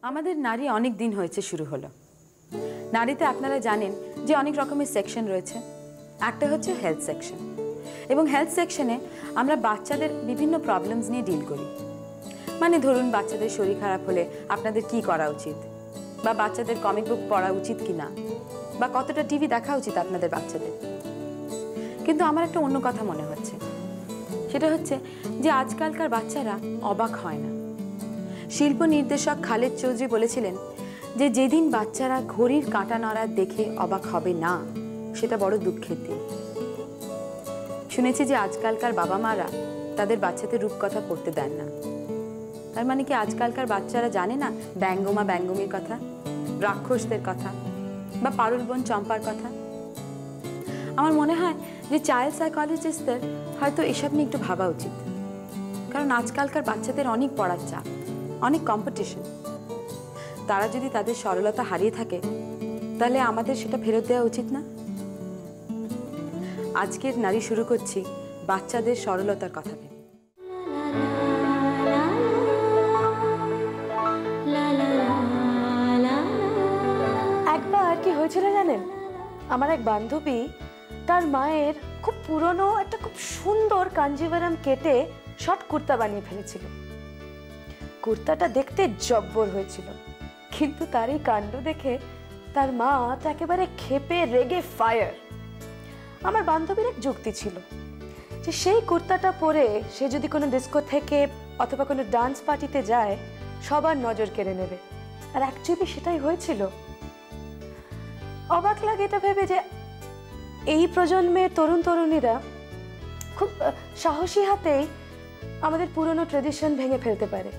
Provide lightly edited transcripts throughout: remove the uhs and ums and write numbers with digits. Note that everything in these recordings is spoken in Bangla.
আমাদের নারী অনেক দিন হয়েছে শুরু হলো। নারীতে আপনারা জানেন যে অনেক রকমের সেকশন রয়েছে। একটা হচ্ছে হেলথ সেকশন, এবং হেলথ সেকশনে আমরা বাচ্চাদের বিভিন্ন প্রবলেমস নিয়ে ডিল করি। মানে ধরুন বাচ্চাদের শরীর খারাপ হলে আপনাদের কি করা উচিত, বা বাচ্চাদের কমিক বুক পড়া উচিত কি না, বা কতটা টিভি দেখা উচিত আপনাদের বাচ্চাদের। কিন্তু আমার একটা অন্য কথা মনে হচ্ছে, সেটা হচ্ছে যে আজকালকার বাচ্চারা অবাক হয় না। শিল্প নির্দেশক খালেদ চৌধুরী বলেছিলেন যে যেদিন বাচ্চারা ঘড়ির কাঁটা নড়া দেখে অবাক হবে না, সেটা বড় দুঃখের দিন। শুনেছি যে আজকালকার বাবা মারা তাদের বাচ্চাদের রূপকথা পড়তে দেন না। তার মানে কি আজকালকার বাচ্চারা জানে না ব্যঙ্গমা ব্যঙ্গমীর কথা, রাক্ষসদের কথা, বা পারুল বোন চম্পার কথা? আমার মনে হয় যে চাইল্ড সাইকোলজিস্টদের হয়তো এসব নিয়ে একটু ভাবা উচিত। কারণ আজকালকার বাচ্চাদের অনেক পড়ার চাপ, অনেক কম্পিটিশন। তারা যদি তাদের সরলতা হারিয়ে থাকে, তাহলে আমাদের সেটা ফেরত দেওয়া উচিত না। আজকের নারী শুরু করছি বাচ্চাদের সরলতার কথা ভেবে। একবার কি হয়েছিল জানেন, আমার এক বান্ধবী তার মায়ের খুব পুরনো একটা খুব সুন্দর কাঞ্জিভারাম কেটে শর্ট কুর্তা বানিয়ে ফেলেছিল। কুর্তাটা দেখতে জব্বর হয়েছিল, কিন্তু তার এই কাণ্ড দেখে তার মা তো একেবারে ক্ষেপে রেগে ফায়ার। আমার বান্ধবীর এক যুক্তি ছিল যে সেই কুর্তাটা পরে সে যদি কোনো ডিস্কো থেকে অথবা কোনো ডান্স পার্টিতে যায়, সবার নজর কেড়ে নেবে। আর অ্যাকচুয়ালি সেটাই হয়েছিল। অবাক লাগে এটা ভেবে যে এই প্রজন্মের তরুণ তরুণীরা খুব সাহসী হাতেই আমাদের পুরনো ট্রেডিশন ভেঙে ফেলতে পারে।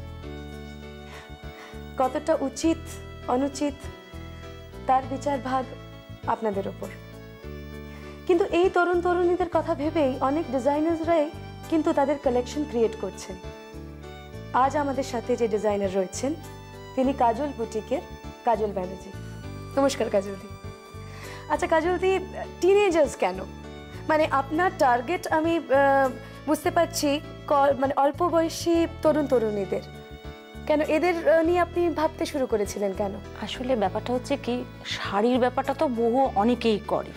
কতটা উচিত অনুচিত তার বিচার ভাগ আপনাদের ওপর। কিন্তু এই তরুণ তরুণীদের কথা ভেবেই অনেক ডিজাইনার্সরাই কিন্তু তাদের কালেকশন ক্রিয়েট করছেন। আজ আমাদের সাথে যে ডিজাইনার রয়েছেন তিনি কাজল বুটিকের কাজল ব্যানার্জি। নমস্কার কাজলদি। আচ্ছা কাজলদি, টিনেজার্স কেন? মানে আপনার টার্গেট আমি বুঝতে পারছি, মানে অল্প বয়সী তরুণ তরুণীদের। কেন এদের নিয়ে আপনি ভাবতে শুরু করেছিলেন কেন? আসলে ব্যাপারটা হচ্ছে কি, শাড়ির ব্যাপারটা তো বহু অনেকেই করে।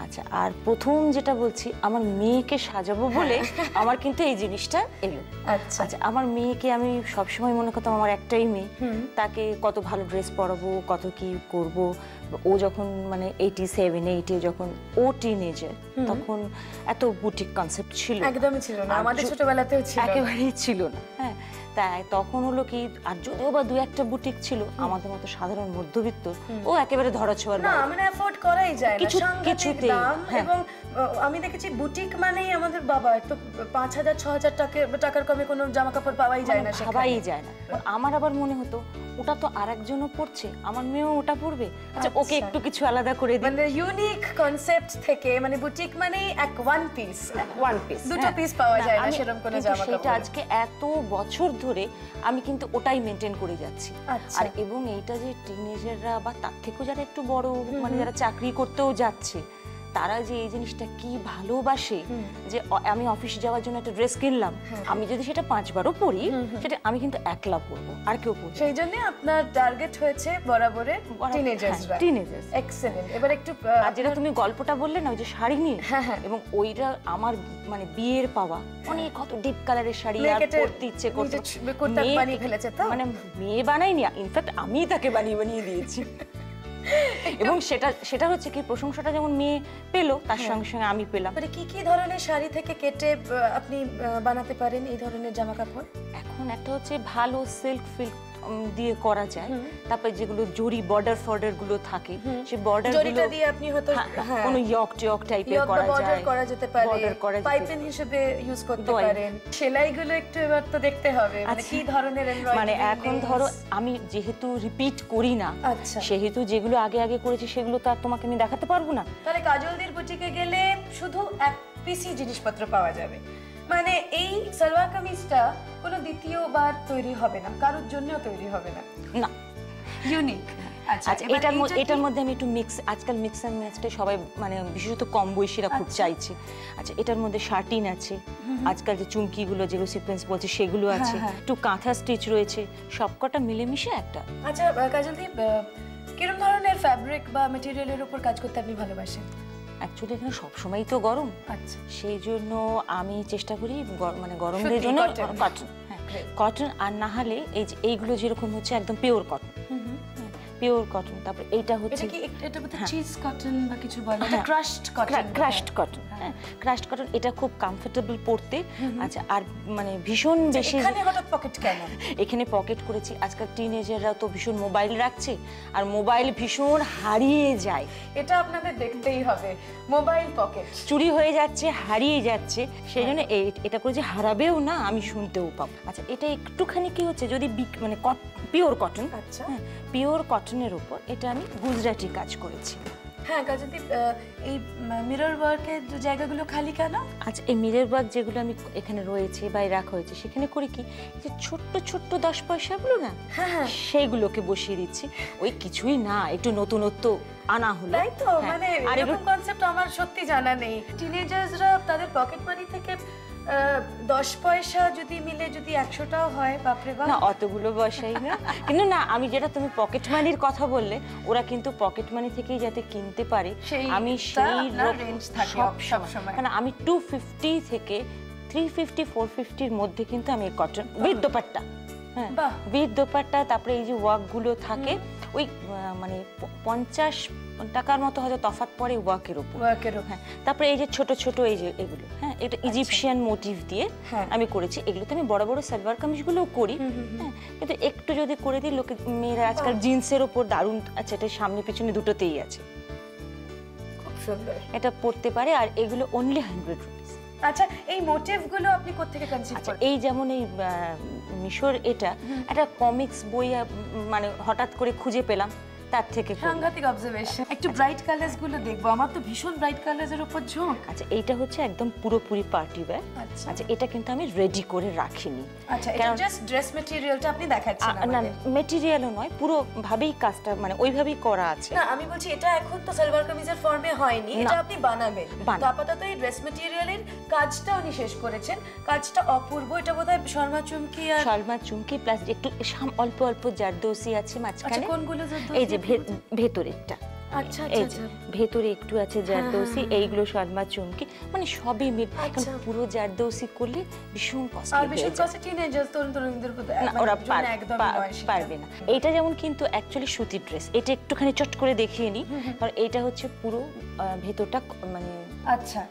আচ্ছা, আর প্রথম যেটা বলছি, আমার মেয়েকে সাজাবো বলে আমার কিন্তু এই জিনিসটা এলো। আচ্ছা আচ্ছা, আমার মেয়েকে আমি সবসময় মনে করতাম আমার একটাই মেয়ে, তাকে কত ভালো ড্রেস পরাবো, কত কি করব। ও যখন মানে 87-80 যখন ও টিনেজার, তখন এত বুটিক কনসেপ্ট ছিল একদমই ছিল না, আমাদের ছোটবেলাতেও ছিল একেবারেই ছিল না। হ্যাঁ, তাই তখন হলো কি, আর যদিও বা 2-1টা বুটিক ছিল, আমাদের মতো সাধারণ মধ্যবিত্ত ও একেবারে ধরাছোঁয়ার না, মানে অ্যাফোর্ড করাই যায় না, কিছুতেই। এবং আমি দেখেছি বুটিক মানেই আমাদের বাবা তো 5000-6000 টাকার কমে কোনো জামা কাপড় পাওয়াই যায় না, সবাই যায় না। আমার আবার মনে হতো ওটা তো আরেকজনও পড়ছে, আমার মেয়েও ওটা পড়বে, আচ্ছা ওকে একটু কিছু আলাদা করে দিই। মানে ইউনিক কনসেপ্ট থেকে, মানে বুটিক মানে এক ওয়ান পিস দুটো পিস পাওয়া যায় না সেরকম কোনো জামা কাপড়। সেটা আজকে এত বছর ধরে আমি কিন্তু ওটাই মেনটেন করে যাচ্ছি। আর এবং এইটা যে টিনেজাররা বা তার থেকেও যারা একটু বড়, মানে যারা চাকরি করতেও যাচ্ছে, তারা যে এই জিনিসটা কি ভালোবাসে, যে আমি অফিসে যাওয়ার জন্য একটা ড্রেস কিনলাম, আমি যদি সেটা 5 বারও পরি, সেটা আমি কিন্তু একলা পরবো, আর কেউ পরবে। সেই জন্য আপনার টার্গেট হয়েছে বরাবরে টিনেজার্সরা। Teenagers, excellent. এবার একটু যেটা তুমি গল্পটা বললে না, ওই যে শাড়ি নিয়ে, এবং ওইটা আমার মানে বিয়ের পাওয়া অনেক কত ডিপ কালারের শাড়ি আর পরতে ইচ্ছে করতো, বানিয়ে ফেলেছে তো, মানে মেয়ে বানাইনি, ইনফ্যাক্ট আমি তাকে বানিয়ে দিয়েছি। এবং সেটা হচ্ছে কি, প্রশংসাটা যেমন মেয়ে পেলো, তার সঙ্গে সঙ্গে আমি পেলাম। মানে কি ধরনের শাড়ি থেকে কেটে আপনি বানাতে পারেন এই ধরনের জামা কাপড়? এখন একটা হচ্ছে ভালো সিল্ক দিয়ে করা যায়, তারপরে যেগুলো জরি বর্ডার গুলো থাকে, সেই বর্ডার জরিটা দিয়ে আপনি হয়তো কোনো ইয়ক টাইপের করা যেতে পারে, পাইপিং হিসেবে ইউজ করতে পারেন। সেলাইগুলো একটু এবার তো দেখতে হবে, মানে কি ধরনের এমব্রয়ডারি। মানে এখন ধরো আমি যেহেতু রিপিট করি না, সেহেতু যেগুলো আগে করেছি সেগুলো তো আর তোমাকে আমি দেখাতে পারবো না। তাহলে কাজলদির বুটিকে গেলে শুধু এক পিসি জিনিসপত্র পাওয়া যাবে, মানে এই সালোয়ার কামিজটা কোনো দ্বিতীয়বার তৈরি হবে না, কারোর জন্যও তৈরি হবে না। না, ইউনিক। আচ্ছা এটার মধ্যে আমি একটু আজকাল মিক্স অ্যান্ড ম্যাচটা সবাই মানে বিশেষত কম বয়সীরা খুব চাইছে। আচ্ছা এটার মধ্যে শার্টিন আছে, আজকাল যে চুমকিগুলো যেগুলো সিকোয়েন্স বলছে সেগুলো আছে, একটু কাঁথা স্টিচ রয়েছে, সবকটা মিলেমিশে একটা। আচ্ছা কাজলদি, কিরকম ধরনের ফ্যাব্রিক বা মেটেরিয়ালের উপর কাজ করতে আপনি ভালোবাসেন? অ্যাকচুয়ালি এখানে সবসময় তো গরম, আচ্ছা সেই জন্য আমি চেষ্টা করি মানে গরমের জন্য কটন, হ্যাঁ কটন, আর না হলে এইগুলো যেরকম হচ্ছে একদম পিওর কটন, পিওর কটন। তারপর এইটা হচ্ছে এটা বোধহয় চিজ কটন বা কিছু বলে, এটা ক্রাশড কটন, ক্রাশড কটন, হ্যাঁ ক্রাশড কটন। এটা খুব কমফোর্টেবল পরতে। আচ্ছা আর মানে ভীষণ বেশি। এখানে হঠাৎ পকেট কেন? এখানে পকেট করেছি, আজকাল টিনেজাররা তো ভীষণ মোবাইল রাখছে, আর মোবাইল ভীষণ হারিয়ে যায়, এটা আপনাদের দেখতেই হবে। মোবাইল পকেট চুরি হয়ে যাচ্ছে, হারিয়ে যাচ্ছে, সেই জন্য এটা করে যে হারাবেও না, আমি শুনতেও পাবো। আচ্ছা এটা একটুখানি কি হচ্ছে, যদি মানে পিওর কটন, আচ্ছা পিওর কটনের উপর এটা আমি গুজরাটি কাজ করেছি। হ্যাঁ কাজলদি, এই মিরর ওয়ার্কের জায়গাগুলো খালি কেন? আচ্ছা এই মিরর ওয়ার্ক যেগুলো আমি এখানে রয়েছে বা রাখা হয়েছে, সেখানে করি কি, যে ছোট্ট ছোট্ট 10 পয়সাগুলো না, সেইগুলোকে বসিয়ে দিচ্ছি। ওই কিছুই না, একটু নতুনত্ব আনা হলো, তাই তো। মানে এরকম কনসেপ্ট আমার সত্যি জানা নেই। টিনেজার্সরা তাদের পকেট মানি থেকে 10 পয়সা যদি মিলে যদি 100টাও হয়, বাপরে বাপ। না অতগুলো বসাই না, কিন্তু না আমি যেটা তুমি পকেট মানির কথা বললে, ওরা কিন্তু পকেট মানি থেকেই যাতে কিনতে পারে, আমি সেই রেঞ্জ থাকে সব সময়। মানে আমি 250 থেকে 350 450-র মধ্যে কিন্তু আমি কটন উইথ দোপাট্টা, হ্যাঁ উইথ দোপাট্টা, তারপরে এই যে ওয়ার্কগুলো থাকে, ওই মানে 50 টাকার মতো হয়তো তফাৎ পড়ে ওয়ার্কের উপর, হ্যাঁ। তারপরে এই যে ছোট ছোট এই যে এগুলো, হ্যাঁ এটা ইজিপশিয়ান মোটিভ দিয়ে আমি করেছি। এগুলোতে আমি বড় বড় সালোয়ার কামিজগুলোও করি, হ্যাঁ, কিন্তু একটু যদি করে দিই, লোকে মেয়েরা আজকাল জিন্সের ওপর দারুণ, আচ্ছা এটা সামনে পিছনে দুটোতেই আছে, খুব সুন্দর, এটা পড়তে পারে। আর এগুলো অনলি 100 রুপিস। আচ্ছা এই মোটিভগুলো আপনি কোত্থেকে কনসিভ করেন? এই যেমন এই মিশর, এটা একটা কমিক্স বই, মানে হঠাৎ করে খুঁজে পেলাম, তার থেকে সাংঘাতিক অবজারভেশন। একটু ব্রাইট কালারস গুলো দেখবো, আমার তো ভীষণ ব্রাইট কালারস এর উপর ঝোঁক। আচ্ছা এইটা হচ্ছে একদম পুরোপুরি পার্টি ওয়্যার। আচ্ছা এটা কিন্তু আমি রেডি করে রাখিনি। আচ্ছা এটা জাস্ট ড্রেস ম্যাটেরিয়ালটা আপনি দেখাচ্ছেন? না ম্যাটেরিয়ালও নয়, পুরো ভাবেই কাজটা মানে ওইভাবেই করা আছে। না আমি বলছি এটা এখন তো সালোয়ার কামিজের ফর্মে হয়নি, এটা আপনি বানাবেন। তো আপাতত এই ড্রেস ম্যাটেরিয়ালের কাজটা উনি শেষ করেছেন, কাজটা অপূর্ব। এটা বোধহয় শর্মা চুমকি, আর শর্মা চুমকি প্লাস একটু অল্প অল্প জারদৌসি আছে মাঝখানে। আচ্ছা কোনগুলো জারদৌসি? এই যে ভেতরেরটা, আচ্ছা আচ্ছা ভেতরে একটু আছে জারদৌসি, এইগুলো শর্মা চুমকি, মানে সবই মিল। পুরো জারদৌসি করলে ভীষণ কষ্ট, আর ভীষণ কষ্ট টিনেজার্স তরুণদের উপর ওরা পারবে না। এইটা যেমন কিন্তু অ্যাকচুয়ালি সুতির ড্রেস, এটা একটুখানি চট করে দেখিয়ে নি, কারণ এইটা হচ্ছে পুরো ভেতরটা মানে আচ্ছা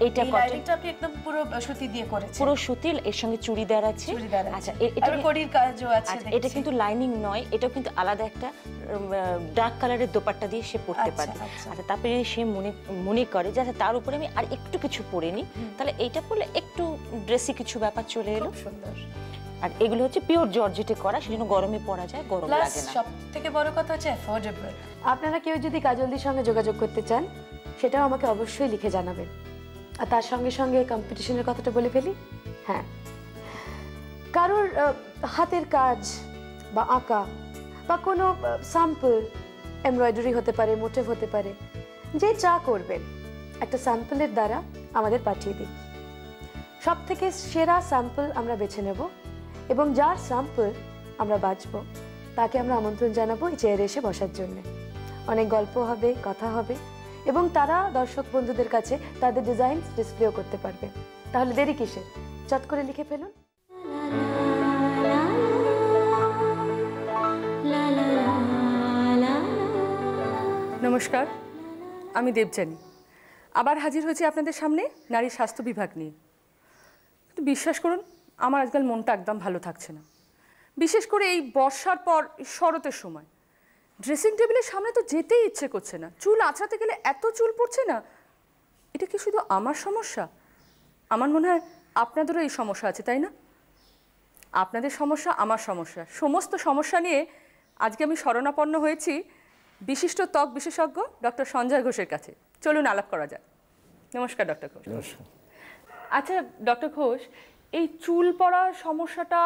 এইটা লাইনিংটা আপনি একদম পুরো সুতি দিয়ে করেছেন? পুরো সুতি, এর সঙ্গে চুড়িদার আছে। আচ্ছা এটা কড়ির কাজও আছে। এটা কিন্তু লাইনিং নয়, এটা কিন্তু আলাদা একটা ডার্ক কালারের দোপাট্টা দিয়ে সে পরতে পারে। আচ্ছা তারপরে সে মনে করে যে তার উপরে আমি আর একটু কিছু পরে নি, তাহলে এইটা পরলে একটু ড্রেসি কিছু ব্যাপার চলে এলো। সুন্দর। আর এগুলো হচ্ছে পিওর জর্জেটে করা, সেজন্য গরমে পরা যায়, গরম লাগে না। সবথেকে বড় কথা হচ্ছে অ্যাফোর্ডেবল। আপনারা কেউ যদি কাজলদির সঙ্গে যোগাযোগ করতে চান, সেটাও আমাকে অবশ্যই লিখে জানাবেন। আর তার সঙ্গে সঙ্গে কম্পিটিশনের কথাটা বলে ফেলি। হ্যাঁ, কারোর হাতের কাজ বা আঁকা বা কোনো স্যাম্পল, এমব্রয়ডারি হতে পারে, মোটিভ হতে পারে, যে যা করবেন একটা স্যাম্পলের দ্বারা আমাদের পাঠিয়ে দিন। সব থেকে সেরা স্যাম্পল আমরা বেছে নেব, এবং যার স্যাম্পল আমরা বাছবো তাকে আমরা আমন্ত্রণ জানাবো এই চেয়ারে এসে বসার জন্য। অনেক গল্প হবে, কথা হবে, এবং তারা দর্শক বন্ধুদের কাছে তাদের ডিজাইন ডিসপ্লেও করতে পারবে। তাহলে দেরি কিসের, চট করে লিখে ফেলুন। নমস্কার, আমি দেবযানী, আবার হাজির হয়েছি আপনাদের সামনে নারী স্বাস্থ্য বিভাগ নিয়ে। কিন্তু বিশ্বাস করুন, আমার আজকাল মনটা একদম ভালো থাকছে না, বিশেষ করে এই বর্ষার পর শরতের সময়। ড্রেসিং টেবিলের সামনে তো যেতেই ইচ্ছে করছে না, চুল আঁচড়াতে গেলে এত চুল পড়ছে না। এটা কি শুধু আমার সমস্যা? আমার মনে হয় আপনাদেরও এই সমস্যা আছে, তাই না? আপনাদের সমস্যা আমার সমস্যা, সমস্ত সমস্যা নিয়ে আজকে আমি শরণাপন্ন হয়েছি বিশিষ্ট ত্বক বিশেষজ্ঞ ডক্টর সঞ্জয় ঘোষের কাছে। চলুন আলাপ করা যাক। নমস্কার ডক্টর ঘোষ। নমস্কার। আচ্ছা ডক্টর ঘোষ, এই চুল পড়ার সমস্যাটা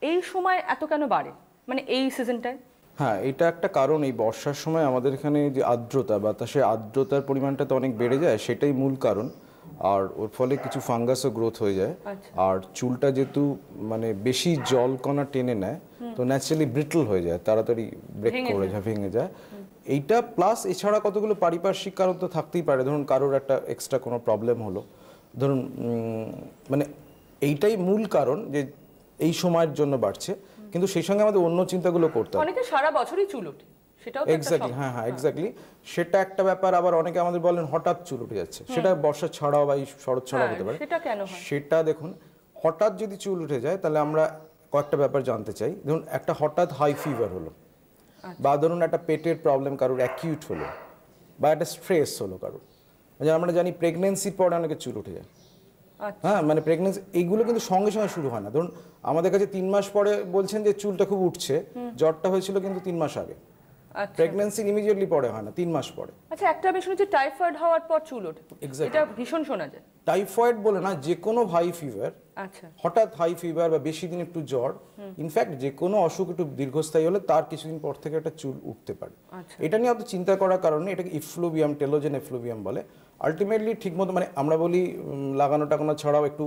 এই সময় এত কেন বাড়ে, মানে এই সিজনটায়? হ্যাঁ, এটা একটা কারণ। এই বর্ষার সময় আমাদের এখানে যে আর্দ্রতা, বাতাসে আর্দ্রতার পরিমাণটা তো অনেক বেড়ে যায়, সেটাই মূল কারণ। আর ওর ফলে কিছু ফাঙ্গাসও গ্রোথ হয়ে যায়। আর চুলটা যেহেতু মানে বেশি জল কণা টেনে নেয়, তো ন্যাচারালি ব্রিটল হয়ে যায়, তাড়াতাড়ি ব্রেক করে যায়, ভেঙে যায়। এইটা প্লাস এছাড়া কতগুলো পারিপার্শ্বিক কারণ তো থাকতেই পারে। ধরুন কারোর একটা এক্সট্রা কোনো প্রবলেম হলো, ধরুন মানে এইটাই মূল কারণ যে এই সময়ের জন্য বাড়ছে। কিন্তু সেই সঙ্গে আমাদের অন্য চিন্তাগুলো করতে হবে। অনেকে সারা বছরই চুল ওঠে, সেটাও তো একটা এক্স্যাক্টলি, হ্যাঁ হ্যাঁ এক্স্যাক্টলি, সেটা একটা ব্যাপার। আবার অনেকে আমাদের বলেন হঠাৎ চুল উঠে যাচ্ছে, সেটা বর্ষা ছাড়াও বা এই শরৎ ছাড়াও হতে পারে। সেটা কেন হয়? সেটা দেখুন, হঠাৎ যদি চুল উঠে যায় তাহলে আমরা কয়েকটা ব্যাপার জানতে চাই। ধরুন একটা হঠাৎ হাই ফিভার হলো, বা ধরুন একটা পেটের প্রবলেম কারোর অ্যাকিউট হলো, বা একটা স্ট্রেস হলো কারোর। আমরা জানি প্রেগনেন্সির পরে অনেকে চুল উঠে যায়। হ্যাঁ, মানে প্রেগনেন্সি এইগুলো কিন্তু সঙ্গে সঙ্গে শুরু হয় না। ধরুন আমাদের কাছে 3 মাস পরে বলছেন যে চুলটা খুব উঠছে, জ্বরটা হয়েছিল কিন্তু 3 মাস আগে। প্রেগনেন্সির ইমিডিয়েটলি পরে হয় না, 3 মাস পরে। আচ্ছা, একটা আমি শুনেছি টাইফয়েড হওয়ার পর চুল ওঠে, এটা ভীষণ শোনা যায়। টাইফয়েড বলে না, যে কোনো হাই ফিভার, আচ্ছা, হঠাৎ হাই ফিভার বা বেশি দিন একটু জ্বর, ইনফ্যাক্ট যে কোনো অসুখ একটু দীর্ঘস্থায়ী হলে তার কিছুদিন পর থেকে একটা চুল উঠতে পারে। এটা নিয়ে অত চিন্তা করার কারণে, এটাকে ইফ্লুভিয়াম, টেলোজেন এফ্লুভিয়াম বলে। আলটিমেটলি ঠিকমতো মানে আমরা বলি লাগানো টাকানো ছাড়াও একটু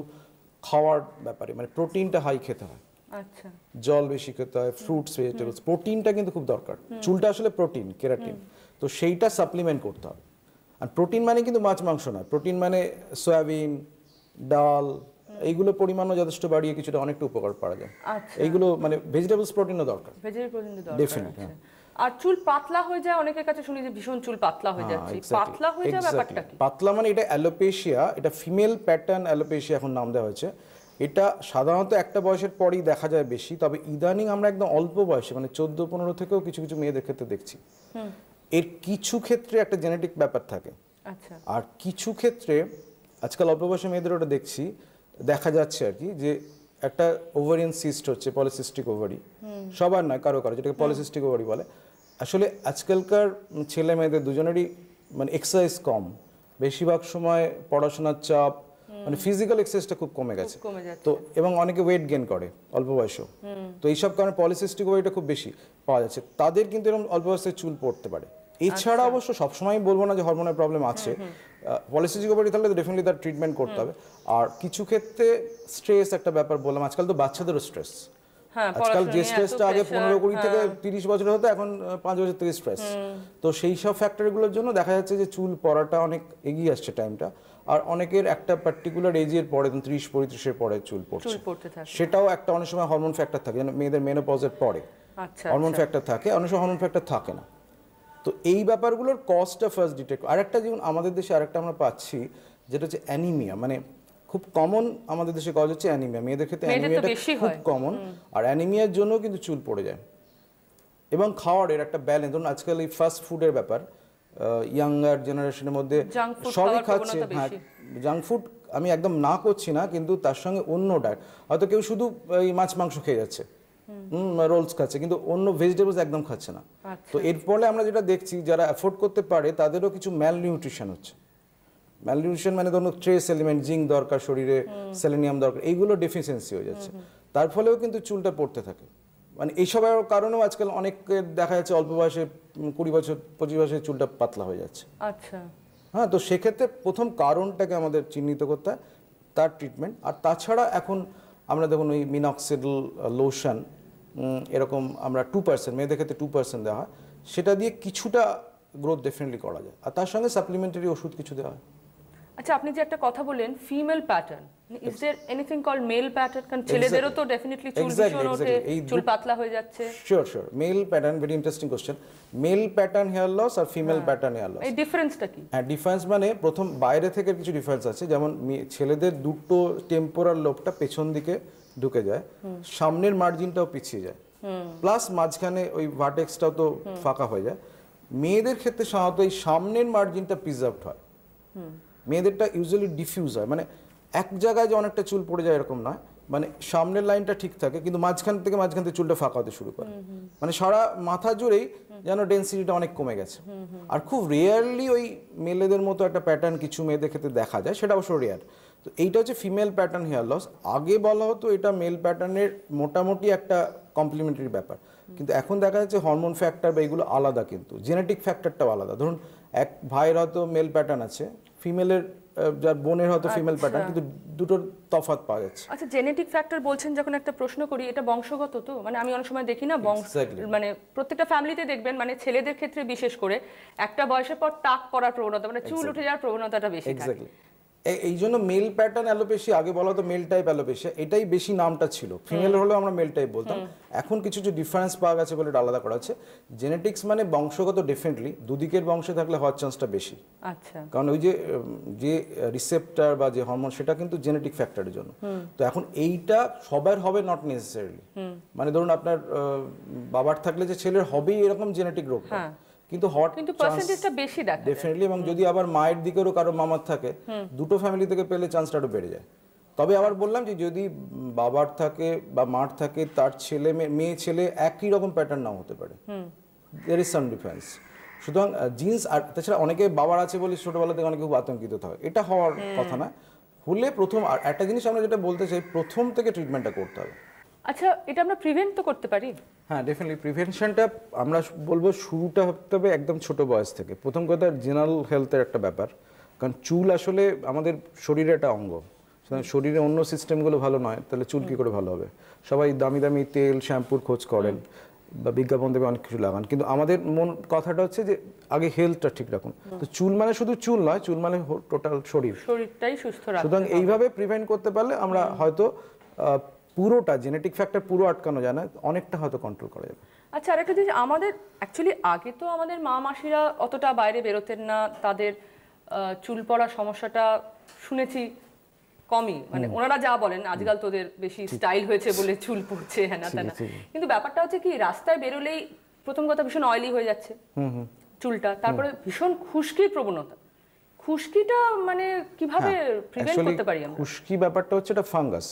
খাওয়ার ব্যাপারে, মানে প্রোটিনটা হাই খেতে হয়, আচ্ছা, জল বেশি খেতে হয়, ফ্রুটস, ভেজিটেবলস, প্রোটিনটা কিন্তু খুব দরকার। চুলটা আসলে প্রোটিন, কেরাটিন, তো সেইটা সাপ্লিমেন্ট করতে হবে। আর প্রোটিন মানে কিন্তু মাছ মাংস নয়, প্রোটিন মানে সয়াবিন, ডাল, এইগুলো পরিমাণও যথেষ্ট বাড়িয়ে কিছুটা অনেকটা উপকার পাওয়া যায়। এইগুলো মানে ভেজিটেবলস প্রোটিনও দরকার, ভেজিটেবল প্রোটিন দরকার, ডেফিনেটলি। আর চুল পাতলা হয়ে যায়, অনেকের কাছে শুনি যে ভীষণ চুল পাতলা হয়ে যাচ্ছে। পাতলা হয়ে যায় ব্যাপারটা কি? পাতলা মানে এটা অ্যালোপেশিয়া, এটা ফিমেল প্যাটার্ন অ্যালোপেশিয়া এখন নাম দেওয়া হয়েছে। এটা সাধারণত একটা বয়সের পরেই দেখা যায় বেশি, তবে ইদানিং আমরা একদম অল্প বয়সে মানে 14-15 থেকেও কিছু কিছু মেয়েদের ক্ষেত্রে দেখছি। এর কিছু ক্ষেত্রে একটা জেনেটিক ব্যাপার থাকে, আচ্ছা, আর কিছু ক্ষেত্রে আজকাল অল্প বয়সে মেয়েদের ওটা দেখছি, দেখা যাচ্ছে আর কি, যে একটা ওভারিয়ান সিস্ট হচ্ছে, পলিসিস্টিক ওভারি, সবার নয়, কারো কারো, যেটাকে পলিসিস্টিক ওভারি বলে। আসলে আজকালকার ছেলে মেয়েদের দুজনেরই মানে এক্সারসাইজ কম, বেশিরভাগ সময় পড়াশোনার চাপ, মানে ফিজিক্যাল এক্সারসাইজটা খুব কমে গেছে। তো এবং অনেকে ওয়েট গেইন করে অল্প বয়সেও, তো এইসব কারণে পলিসিস্টিক ওভারিটা খুব বেশি পাওয়া যাচ্ছে। তাদের কিন্তু এরকম অল্প বয়সে চুল পড়তে পারে। এছাড়া অবশ্য সবসময় বলবো না যে হরমোনের প্রবলেম আছে, পলিসিস্টিক ওভারি থাকলে তো ডেফিনেটলি তার ট্রিটমেন্ট করতে হবে। আর কিছু ক্ষেত্রে স্ট্রেস একটা ব্যাপার বললাম, আজকাল তো বাচ্চাদেরও স্ট্রেস, আজকাল যে স্ট্রেসটা আগে 15-20 থেকে 30 বছর হতো, এখন 5 বছর থেকে স্ট্রেস। তো সেই সব ফ্যাক্টরগুলোর জন্য দেখা যাচ্ছে যে চুল পড়াটা অনেক এগিয়ে আসছে টাইমটা। আর অনেকের একটা পার্টিকুলার এজের পরে, 30-35-এর পরে চুল পড়ছে, সেটাও একটা অনেক সময় হরমোন ফ্যাক্টর থাকে, যেন মেয়েদের মেনোপজের পরে হরমোন ফ্যাক্টর থাকে, অনেক সময় হরমোন ফ্যাক্টর থাকে না। তো এই ব্যাপারগুলোর কজটা ফার্স্ট ডিটেক্ট। আরেকটা যেমন আমাদের দেশে আরেকটা আমরা পাচ্ছি, যেটা হচ্ছে অ্যানিমিয়া, মানে খুব কমন আমাদের দেশে কজ হচ্ছে অ্যানিমিয়া। মেয়েদের ক্ষেত্রে অ্যানিমিয়াটা খুব কমন, আর অ্যানিমিয়ার জন্য কিন্তু চুল পড়ে যায়। এবং খাওয়ারের একটা ব্যালেন্স, ধরুন আজকাল এই ফাস্ট ফুডের ব্যাপার, ইয়াঙ্গার জেনারেশনের মধ্যে সবই খাচ্ছে। হ্যাঁ, জাঙ্ক ফুড আমি একদম না করছি না, কিন্তু তার সঙ্গে অন্য ডায়েট, হয়তো কেউ শুধু এই মাছ মাংস খেয়ে যাচ্ছে, রোলস খাচ্ছে, কিন্তু অন্য ভেজিটেবলস একদম খাচ্ছে না। তো এর ফলে আমরা যেটা দেখছি, যারা অ্যাফোর্ড করতে পারে তাদেরও কিছু ম্যালনিউট্রিশন হচ্ছে। ম্যালনিউট্রিশন মানে ধরুন ট্রেস এলিমেন্ট, জিঙ্ক দরকার শরীরে, সেলেনিয়াম দরকার, এইগুলো ডেফিসিয়েন্সি হয়ে যাচ্ছে। তার ফলেও কিন্তু চুলটা পড়তে থাকে। মানে এইসবের কারণেও আজকাল অনেককে দেখা যাচ্ছে অল্প বয়সে 20 বছর 25 বছরে চুলটা পাতলা হয়ে যাচ্ছে। আচ্ছা, হ্যাঁ, তো সেক্ষেত্রে প্রথম কারণটাকে আমাদের চিহ্নিত করতে হয়, তার ট্রিটমেন্ট। আর তাছাড়া এখন আমরা দেখুন ওই মিনক্সিডিল লোশন, এরকম আমরা 2%, মেয়েদের ক্ষেত্রে 2% দেওয়া হয়, সেটা দিয়ে কিছুটা গ্রোথ ডেফিনেটলি করা যায়। আর তার সঙ্গে সাপ্লিমেন্টারি ওষুধ কিছু দেওয়া হয়। আচ্ছা, আপনি যে একটা কথা বললেন female pattern, is there anything called male pattern? কারণ ছেলেদেরও তো ডেফিনেটলি চুল ভীষণ ওঠে, চুল পাতলা হয়ে যাচ্ছে। Sure male pattern, very interesting question. Male pattern hair loss আর ফিমেল প্যাটার্ন হেয়ার লস, এই ডিফারেন্সটা কি? হ্যাঁ, ডিফারেন্স মানে প্রথম বাইরে থেকে কিছু ডিফারেন্স আছে। যেমন ছেলেদের দুটো টেম্পোরাল লোবটা পেছন দিকে ঢুকে যায়, সামনের মার্জিনটাও পিছিয়ে যায়, প্লাস মাঝখানে ওই ভার্টেক্সটাও তো ফাঁকা হয়ে যায়। মেয়েদের ক্ষেত্রে সাধারণত এই সামনের মার্জিনটা প্রিজার্ভড হয়, মেয়েদেরটা ইউজুয়ালি ডিফিউজ হয়, মানে এক জায়গায় যে অনেকটা চুল পড়ে যায় এরকম নয়, মানে সামনের লাইনটা ঠিক থাকে, কিন্তু মাঝখান থেকে চুলটা ফাঁকা হতে শুরু করে, মানে সারা মাথা জুড়েই যেন ডেন্সিটিটা অনেক কমে গেছে। আর খুব রেয়ারলি ওই মেলেদের মতো একটা প্যাটার্ন কিছু মেয়েদের ক্ষেত্রে দেখা যায়, সেটা অবশ্য রেয়ার। তো এইটা হচ্ছে ফিমেল প্যাটার্ন হেয়ার লস। আগে বলা হতো এটা মেল প্যাটার্নের মোটামুটি একটা কমপ্লিমেন্টারি ব্যাপার, কিন্তু এখন দেখা যাচ্ছে হরমোন ফ্যাক্টর বা এগুলো আলাদা, কিন্তু জেনেটিক ফ্যাক্টরটাও আলাদা। ধরুন এক ভাইয়ের হয়তো মেল প্যাটার্ন আছে, ফিমেলের যার বোনের হয়তো ফিমেল প্যাটার্ন, কিন্তু দুটোর তফাৎ পাওয়া যাচ্ছে। আচ্ছা, জেনেটিক ফ্যাক্টর বলছেন যখন, একটা প্রশ্ন করি, এটা বংশগত তো? মানে আমি অনেক সময় দেখি না মানে প্রত্যেকটা ফ্যামিলিতে দেখবেন, মানে ছেলেদের ক্ষেত্রে বিশেষ করে একটা বয়সের পর টাক পড়ার প্রবণতা, মানে চুল উঠে যাওয়ার প্রবণতাটা বেশি থাকে। এক্স্যাক্টলি, এই জন্য মেল প্যাটার্ন অ্যালোপেশিয়া, আগে বলা হতো মেল টাইপ অ্যালোপেশিয়া, এটাই বেশি নামটা ছিল। ফিমেল হলেও আমরা মেল টাইপ বলতাম। এখন কিছু ডিফারেন্স পাওয়া গেছে বলে এটা আলাদা করা হচ্ছে। জেনেটিক্স মানে বংশগত, ডেফিনেটলি দুদিকের বংশে থাকলে হওয়ার চান্সটা বেশি। আচ্ছা, কারণ ওই যে রিসেপ্টর বা যে হরমোন, সেটা কিন্তু জেনেটিক ফ্যাক্টরের জন্য। তো এখন এইটা সবার হবে নট নেসেসারিলি, মানে ধরুন আপনার বাবার থাকলে যে ছেলের হবেই এরকম জেনেটিক রোগ, কিন্তু পার্সেন্টেজটা বেশি দেখা যায় ডেফিনেটলি। এবং যদি আবার মায়ের দিকেরও কারো মামার থাকে, দুটো ফ্যামিলি থেকে পেলে চান্সটা একটু বেড়ে যায়। তবে আবার বললাম যে যদি বাবার থাকে বা মার থাকে, তার ছেলে মেয়ে ছেলে একই রকম প্যাটার্ন নাও হতে পারে, দেয়ার ইজ সাম ডিফারেন্স। সুতরাং জিন্স, আর তাছাড়া অনেকে বাবার আছে বলে ছোটবেলা থেকে অনেকে খুব আতঙ্কিত হয়, এটা হওয়ার কথা না। হলে প্রথম, আর একটা জিনিস আমরা যেটা বলতে চাই, প্রথম থেকে ট্রিটমেন্টটা করতে হবে। আচ্ছা, এটা আমরা প্রিভেন্ট তো করতে পারি? হ্যাঁ, ডেফিনেটলি প্রিভেনশনটা আমরা বলবো শুরুটা হতে হবে একদম ছোট বয়স থেকে। প্রথম কথা জেনারেল হেলথের একটা ব্যাপার, কারণ চুল আসলে আমাদের শরীরের একটা অঙ্গ। শরীরে অন্য সিস্টেমগুলো ভালো নয়, তাহলে চুল কী করে ভালো হবে? সবাই দামি দামি তেল শ্যাম্পুর খোঁজ করেন বা বিজ্ঞাপন দেবে অনেক কিছু লাগান, কিন্তু আমাদের কথাটা হচ্ছে যে আগে হেলথটা ঠিক রাখুন। তো চুল মানে শুধু চুল নয়, চুল মানে টোটাল শরীরটাই সুস্থ রাখতে। সুতরাং এইভাবে প্রিভেন্ট করতে পারলে আমরা হয়তো পুরোটা জেনেটিক ফ্যাক্টর পুরো আটকানো যায় না, অনেকটা হয়তো কন্ট্রোল করা যাবে। আচ্ছা, আরেকটা জিনিস, আমাদের অ্যাকচুয়ালি আগে তো আমাদের মা মাসিরা অতটা বাইরে বেরোতেন না, তাদের চুল পড়ার সমস্যাটা শুনেছি কমই, মানে ওনারা যা বলেন আজকাল তোদের বেশি স্টাইল হয়েছে বলে চুল পড়ছে, হ্যাঁ না তা না। কিন্তু ব্যাপারটা হচ্ছে কি, রাস্তায় বেরোলেই প্রথম কথা ভীষণ অয়েলি হয়ে যাচ্ছে চুলটা, তারপরে ভীষণ খুশকির প্রবণতা। খুশকিটা মানে কিভাবে প্রিভেন্ট করতে পারি আমরা? খুশকি ব্যাপারটা হচ্ছে এটা ফাঙ্গাস,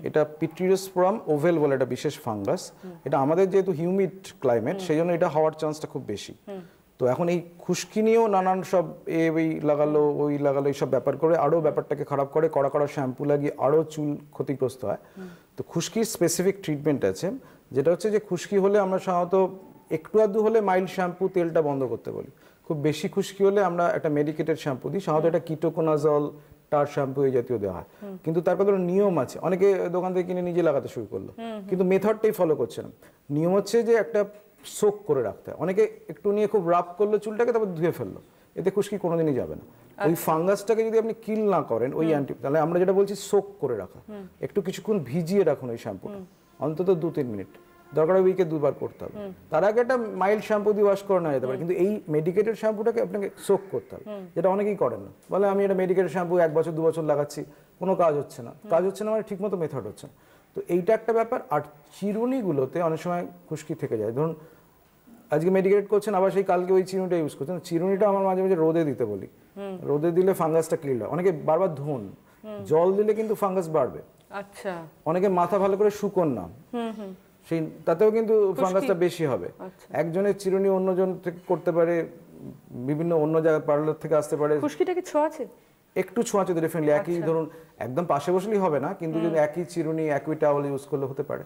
এটা পিট্রিওস্পোরাম ওভেল বলে একটা বিশেষ ফাঙ্গাস। এটা আমাদের যেহেতু হিউমিড ক্লাইমেট, সেই জন্য এটা হওয়ার চান্সটা খুব বেশি। তো এখন এই খুশকি নিয়েও নানান সব ওই লাগালো এইসব ব্যাপার করে আরও ব্যাপারটাকে খারাপ করে, কড়া কড়া শ্যাম্পু লাগিয়ে আরও চুল ক্ষতিগ্রস্ত হয়। তো খুশকির স্পেসিফিক ট্রিটমেন্ট আছে, যেটা হচ্ছে যে খুশকি হলে আমরা সাধারণত একটু আধটু হলে মাইল্ড শ্যাম্পু তেলটা বন্ধ করতে বলি। খুব বেশি খুশকি হলে আমরা একটা মেডিকেটেড শ্যাম্পু দিই, সাধারণত একটা কিটোকোনাজল টার শ্যাম্পু এই জাতীয় দেওয়া হয়। কিন্তু তার কথা নিয়ম আছে, অনেকে দোকান থেকে কিনে নিজে লাগাতে শুরু করলো, কিন্তু মেথডটাই ফলো করছে না। নিয়ম হচ্ছে যে একটা সোক করে রাখতে হয়। অনেকে একটু নিয়ে খুব রাফ করলো চুলটাকে, তারপর ধুয়ে ফেললো, এতে খুশকি কোনোদিনই যাবে না। ওই ফাঙ্গাসটাকে যদি আপনি কিল না করেন ওই তাহলে আমরা যেটা বলছি সোক করে রাখা, একটু কিছুক্ষণ ভিজিয়ে রাখুন ওই শ্যাম্পুটা, অন্তত 2-3 মিনিট, দরকার উইকে 2 বার করতে হবে। তার আগে একটা মাইল্ড শ্যাম্পু দিয়ে ওয়াশ করে নেওয়া যেতে পারে, কিন্তু এই মেডিকেটেড শ্যাম্পুটাকে আপনাকে সোক করতে হবে, যেটা অনেকেই করেন না। বলে আমি এটা মেডিকেটেড শ্যাম্পু 1 বছর 2 বছর লাগাচ্ছি, কোনো কাজ হচ্ছে না মানে ঠিকমতো মেথড হচ্ছে না। তো এইটা একটা ব্যাপার। আর চিরুনিগুলোতে অনেক সময় খুশকি থেকে যায়। ধরুন আজকে মেডিকেট করছেন, আবার সেই কালকে ওই চিরুনিটা ইউজ করছেন। চিরুনিটা আমার মাঝে মাঝে রোদে দিতে বলি, রোদে দিলে ফাঙ্গাসটা ক্লিয়ার হয়। অনেকে বারবার ধুন, জল দিলে কিন্তু ফাঙ্গাস বাড়বে। আচ্ছা, অনেকে মাথা ভালো করে শুকোন না, সেই তাতেও কিন্তু ফাঙ্গাসটা বেশি হবে। একজনের চিরুনি অন্যজন থেকে করতে পারে, বিভিন্ন অন্য জায়গায় পার্লার থেকে আসতে পারে। খুশকিটা কি ছোঁয়াচে? একটু ছোঁয়াচে তো ডেফিনেটলি। একই ধরুন একদম পাশে বসলেই হবে না, কিন্তু যদি একই চিরুনি একই টাওয়াল ইউজ করলে হতে পারে।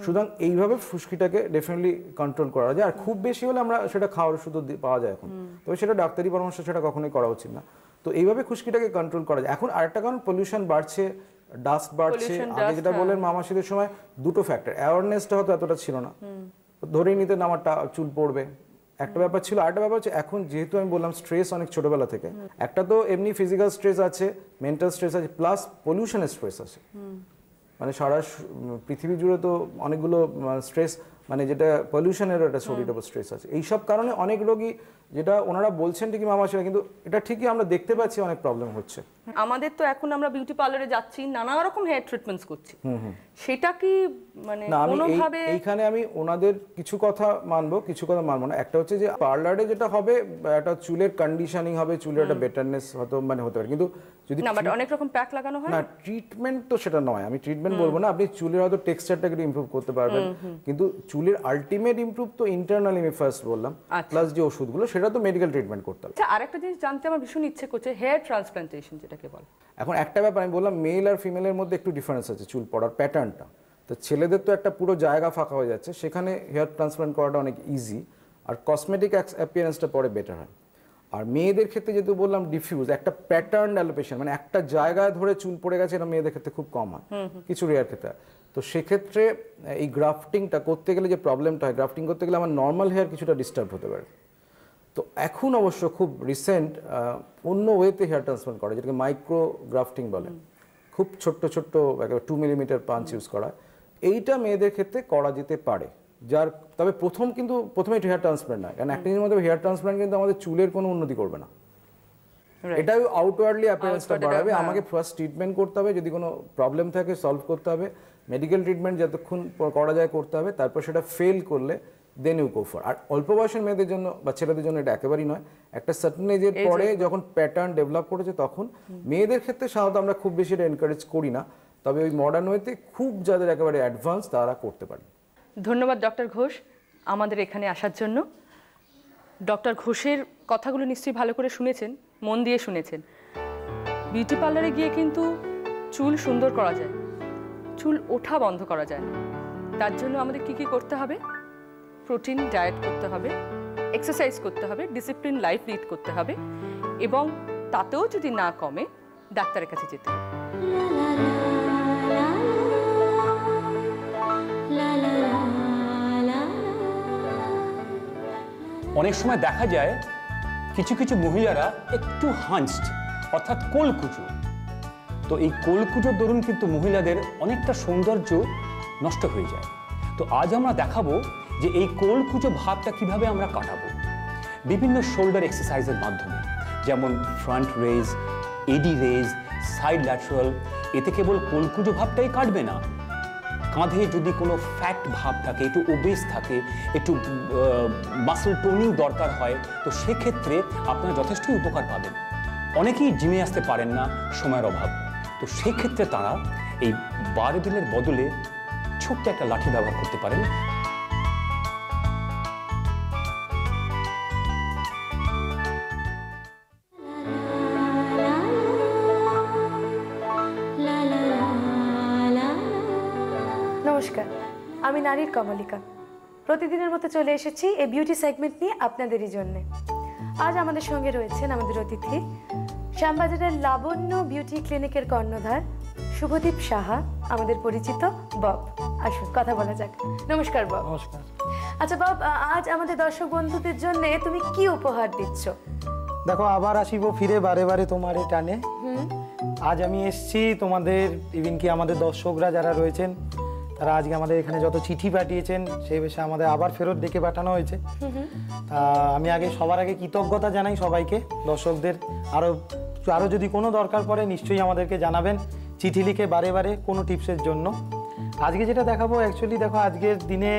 সুতরাং এইভাবে ফুসকিটাকে ডেফিনেটলি কন্ট্রোল করা যায়। আর খুব বেশি হলে আমরা সেটা খাওয়ার ওষুধ পাওয়া যায় এখন, তবে সেটা ডাক্তারি পরামর্শ সেটা কখনোই করা উচিত না। তো এইভাবে খুশকিটাকে কন্ট্রোল করা যায়। এখন আরেকটা কারণ পলিউশন বাড়ছে, ডাস্ট বাড়ছে। আগে যেটা বললেন মামাশিদের সময় দুটো ফ্যাক্টর, অ্যাওয়ারনেসটা হয়তো এতটা ছিল না, ধরেই নিতেন আমার চুল পড়বে, একটা ব্যাপার ছিল। আরেকটা ব্যাপার হচ্ছে এখন যেহেতু আমি বললাম স্ট্রেস অনেক ছোটবেলা থেকে, একটা তো এমনি ফিজিক্যাল স্ট্রেস আছে, মেন্টাল স্ট্রেস আছে, প্লাস পলিউশনের স্ট্রেস আছে। মানে সারা পৃথিবী জুড়ে তো অনেকগুলো স্ট্রেস, মানে যেটা পলিউশনের একটা শরীরের উপর স্ট্রেস আছে। এইসব কারণে অনেক রোগী, যেটা ওনারা বলছেন ঠিকই মামাশিরা, কিন্তু এটা ঠিকই আমরা দেখতে পাচ্ছি অনেক প্রবলেম হচ্ছে। আমাদের তো এখন আমরা বিউটি পার্লারে যাচ্ছি, নানা রকম হেয়ার ট্রিটমেন্টস করছি, সেটা কি মানে কোনোভাবে? এইখানে আমি ওনাদের কিছু কথা মানবো, কিছু কথা মানবো না। একটা হচ্ছে যে পার্লারে যেটা হবে, একটা চুলের কন্ডিশনিং হবে, চুলের একটা বেটারনেস হয়তো মানে হতে পারে, কিন্তু যদি না, বাট অনেক রকম প্যাক লাগানো হয় না, ট্রিটমেন্ট তো সেটা নয়। আমি ট্রিটমেন্ট বলবো না, আপনি চুলের হয়তো টেক্সচারটাকে ইমপ্রুভ করতে পারবেন, কিন্তু চুলের আলটিমেট ইমপ্রুভ তো ইন্টারনালি আমি ফার্স্ট বললাম, প্লাস যে ওষুধগুলো সেটা তো মেডিকেল ট্রিটমেন্ট করতে হবে। আচ্ছা, আরেকটা জিনিস জানতে আমার ভীষণ ইচ্ছে করছে, হেয়ার ট্রান্সপ্লান্টেশন যেটাকে বলে। এখন একটা ব্যাপার আমি বললাম, মেল আর ফিমেলের মধ্যে একটু ডিফারেন্স আছে চুল পড়ার প্যাটার্নটা। তো ছেলেদের তো একটা পুরো জায়গা ফাঁকা হয়ে যাচ্ছে, সেখানে হেয়ার ট্রান্সপ্লান্ট করাটা অনেক ইজি, আর কসমেটিক অ্যাপিয়ারেন্সটা পরে বেটার হয়। আর মেয়েদের ক্ষেত্রে যেহেতু বললাম ডিফিউজ, একটা প্যাটার্ন অ্যালোপেশন, মানে একটা জায়গায় ধরে চুল পড়ে গেছে, এটা মেয়েদের ক্ষেত্রে খুব কম হয়, কিছু রেয়ার ক্ষেত্রে। তো সেক্ষেত্রে এই গ্রাফটিংটা করতে গেলে যে প্রবলেমটা হয়, গ্রাফটিং করতে গেলে আমার নর্মাল হেয়ার কিছুটা ডিস্টার্ব হতে পারে। তো এখন অবশ্য খুব রিসেন্ট অন্য ওয়েতে হেয়ার ট্রান্সপ্লান্ট করা, যেটাকে মাইক্রো গ্রাফটিং বলে, খুব ছোট্ট ছোট্ট 2 মিলিমিটার পাঞ্চ ইউজ করা, এইটা মেয়েদের ক্ষেত্রে করা যেতে পারে। যার তবে প্রথমে হেয়ার ট্রান্সপ্লান্ট নয়, কারণ একটা জিনিস মধ্যে হেয়ার ট্রান্সপ্লান্ট কিন্তু আমাদের চুলের কোনো উন্নতি করবে না, এটা আউটওয়ার্ডলি অ্যাপিয়ারেন্সটা বাড়াবে। আমাকে ফার্স্ট ট্রিটমেন্ট করতে হবে, যদি কোনো প্রবলেম থাকে সলভ করতে হবে, মেডিকেল ট্রিটমেন্ট যতক্ষণ করা যায় করতে হবে, তারপর সেটা ফেল করলে দেন ইউ গো ফর। আর অল্প বয়সের মেয়েদের জন্য বা ছেলেদের জন্য এটা একেবারেই নয়, একটা সার্টেন এজের পরে যখন প্যাটার্ন ডেভেলপ করেছে তখন। মেয়েদের ক্ষেত্রে সাধারণত আমরা খুব বেশি এটা এনকারেজ করি না, তবে ওই মডার্ন ওয়েতে খুব যাদের একেবারে অ্যাডভান্স তারা করতে পারে। ধন্যবাদ ডক্টর ঘোষ আমাদের এখানে আসার জন্য। ডক্টর ঘোষের কথাগুলো নিশ্চয়ই ভালো করে শুনেছেন, মন দিয়ে শুনেছেন। বিউটি পার্লারে গিয়ে কিন্তু চুল সুন্দর করা যায়, চুল ওঠা বন্ধ করা যায় না। তার জন্য আমাদের কি কি করতে হবে? প্রোটিন ডায়েট করতে হবে, এক্সারসাইজ করতে হবে, ডিসিপ্লিন লাইফ লিড করতে হবে, এবং তাতেও যদি না কমে ডাক্তারের কাছে যেতে হবে। অনেক সময় দেখা যায় কিছু কিছু মহিলারা একটু হাঞ্চড, অর্থাৎ কোলকুচো। তো এই কোলকুচোর দরুন কিন্তু মহিলাদের অনেকটা সৌন্দর্য নষ্ট হয়ে যায়। তো আজ আমরা দেখাবো যে এই কোলকুচো ভাবটা কিভাবে আমরা কাটাবো বিভিন্ন শোল্ডার এক্সারসাইজের মাধ্যমে, যেমন ফ্রন্ট রেজ, এডি রেজ, সাইড ল্যাটারাল। এতে কেবল কোলকুচো ভাবটাই কাটবে না, কাঁধে যদি কোনো ফ্যাট ভাব থাকে, একটু ওবেস থাকে, একটু মাসল টোনিং দরকার হয়, তো সেক্ষেত্রে আপনারা যথেষ্টই উপকার পাবেন। অনেকেই জিমে আসতে পারেন না, সময়ের অভাব, তো সেক্ষেত্রে তারা এই বারবেলের বদলে ছোট্ট একটা লাঠি ব্যবহার করতে পারেন। নমস্কার, আমি নারীর কমলিকা। প্রতিদিনের মতো চলে এসেছি এই বিউটি সেগমেন্ট নিয়ে আপনাদেরই জন্যে। আজ আমাদের সঙ্গে রয়েছেন আমাদের অতিথি, শ্যামবাজারের লাবণ্য বিউটি ক্লিনিকের কর্ণধার শুভদীপ সাহা, আমাদের পরিচিত বব। আসুন কথা বলা যাক। নমস্কার বব। নমস্কার। আচ্ছা বব, আজ আমাদের দর্শক বন্ধুদের জন্য তুমি কি উপহার দিচ্ছ? দেখো, আবার আসিব ফিরে বারে বারে তোমার টানে। আজ আমি এসেছি তোমাদের, ইভিন কি আমাদের দর্শকরা যারা রয়েছেন তারা আজকে আমাদের এখানে যত চিঠি পাঠিয়েছেন সেই বিষয়ে আমাদের আবার ফেরত ডেকে পাঠানো হয়েছে। তা আমি সবার আগে কৃতজ্ঞতা জানাই সবাইকে, দর্শকদের। আরও যদি কোনো দরকার পড়ে নিশ্চয়ই আমাদেরকে জানাবেন, চিঠি লিখে বারে বারে কোনো টিপসের জন্য। আজকে যেটা দেখাবো, অ্যাকচুয়ালি দেখো আজকের দিনে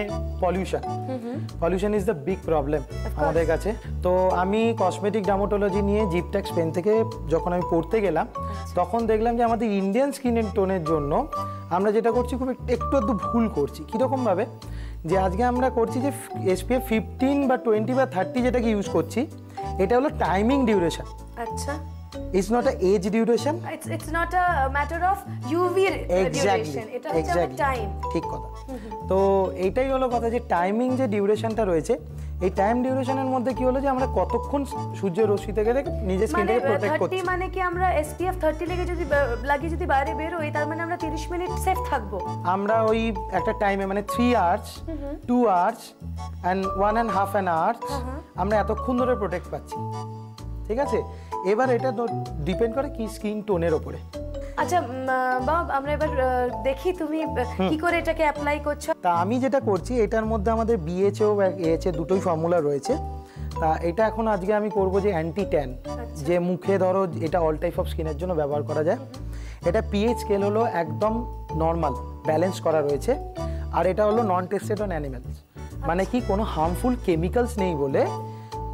pollution is the big problem আমাদের কাছে। তো আমি কসমেটিক ডার্মাটোলজি নিয়ে জিপট্যাক্স পেন থেকে যখন আমি পড়তে গেলাম, তখন দেখলাম যে আমাদের ইন্ডিয়ান স্কিনের টোনের জন্য আমরা যেটা করছি খুব একটু ভুল করছি। কীরকমভাবে? যে আজকে আমরা করছি যে SPF 15 বা 20 বা 30 যেটাকে ইউজ করছি, এটা হলো টাইমিং ডিউরেশন। আচ্ছা, It's not an age duration. It's not a matter of UV duration. এটা হচ্ছে টাইম। ঠিক কথা। তো এইটাই হলো কথা, যে টাইমিং যে ডিউরেশনটা রয়েছে, এই টাইম ডিউরেশনের মধ্যে কি হলো যে আমরা কতক্ষণ সূর্যের রশ্মি থেকে নিজের স্কিনটাকে প্রোটেক্ট করছি। 30 মানে কি আমরা SPF 30 লাগিয়ে যদি বাইরে বের হই, তার মানে আমরা 30 মিনিট সেফ থাকবো। আমরা ওই একটা টাইমে মানে 3 আওয়ার্স, 2 আওয়ার্স অ্যান্ড 1.5 আওয়ার্স আমরা এতক্ষণ ধরে প্রোটেক্ট পাচ্ছি। ঠিক আছে, এবার এটা ডিপেন্ড করে কি স্কিন টোনের ওপরে। আচ্ছা বাব, আমরা এবার দেখি তুমি কি করে এটাকে অ্যাপ্লাই করছো। তা আমি যেটা করছি, এটার মধ্যে আমাদের BHA ও AHA দুটোই ফর্মুলা রয়েছে। তা এটা এখন আজকে আমি করব যে অ্যান্টি ট্যান, যে মুখে ধরো এটা অল টাইপ অফ স্কিনের জন্য ব্যবহার করা যায়। এটা pH স্কেল হলো একদম নর্মাল, ব্যালেন্স করা রয়েছে। আর এটা হলো নন টেস্টেড অন অ্যানিমেলস, মানে কি কোনো হার্মফুল কেমিক্যালস নেই বলে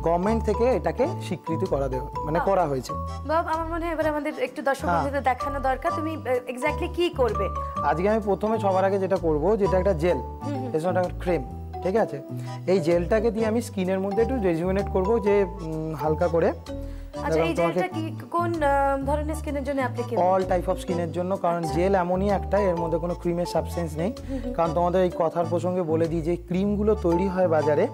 গভর্নমেন্ট থেকে এটাকে স্বীকৃতি করা হয়েছে। বাব, আমার মনে হয় এবার আমাদের একটু দর্শক বন্ধুদের দেখানো দরকার, তুমি এক্স্যাক্টলি কি করবে। আজকে আমি প্রথমে সবার আগে যেটা করব, যেটা একটা জেল, এটা একটা ক্রিম। ঠিক আছে, এই জেলটাকে দিয়ে আমি স্কিনের মধ্যে একটু রেজুমিনেট করব, যে হালকা করে। আচ্ছা এই তোমাকে জেলটা কি কোন ধরনের স্কিনের জন্য অ্যাপ্লিকেবল? অল টাইপ অফ স্কিনের জন্য, কারণ জেল এমনই একটা, এর মধ্যে কোনো ক্রিমের সাবস্টেন্স নেই। কারণ তোমাদের এই কথার প্রসঙ্গে বলে দিই যে ক্রিমগুলো তৈরি হয় বাজারে,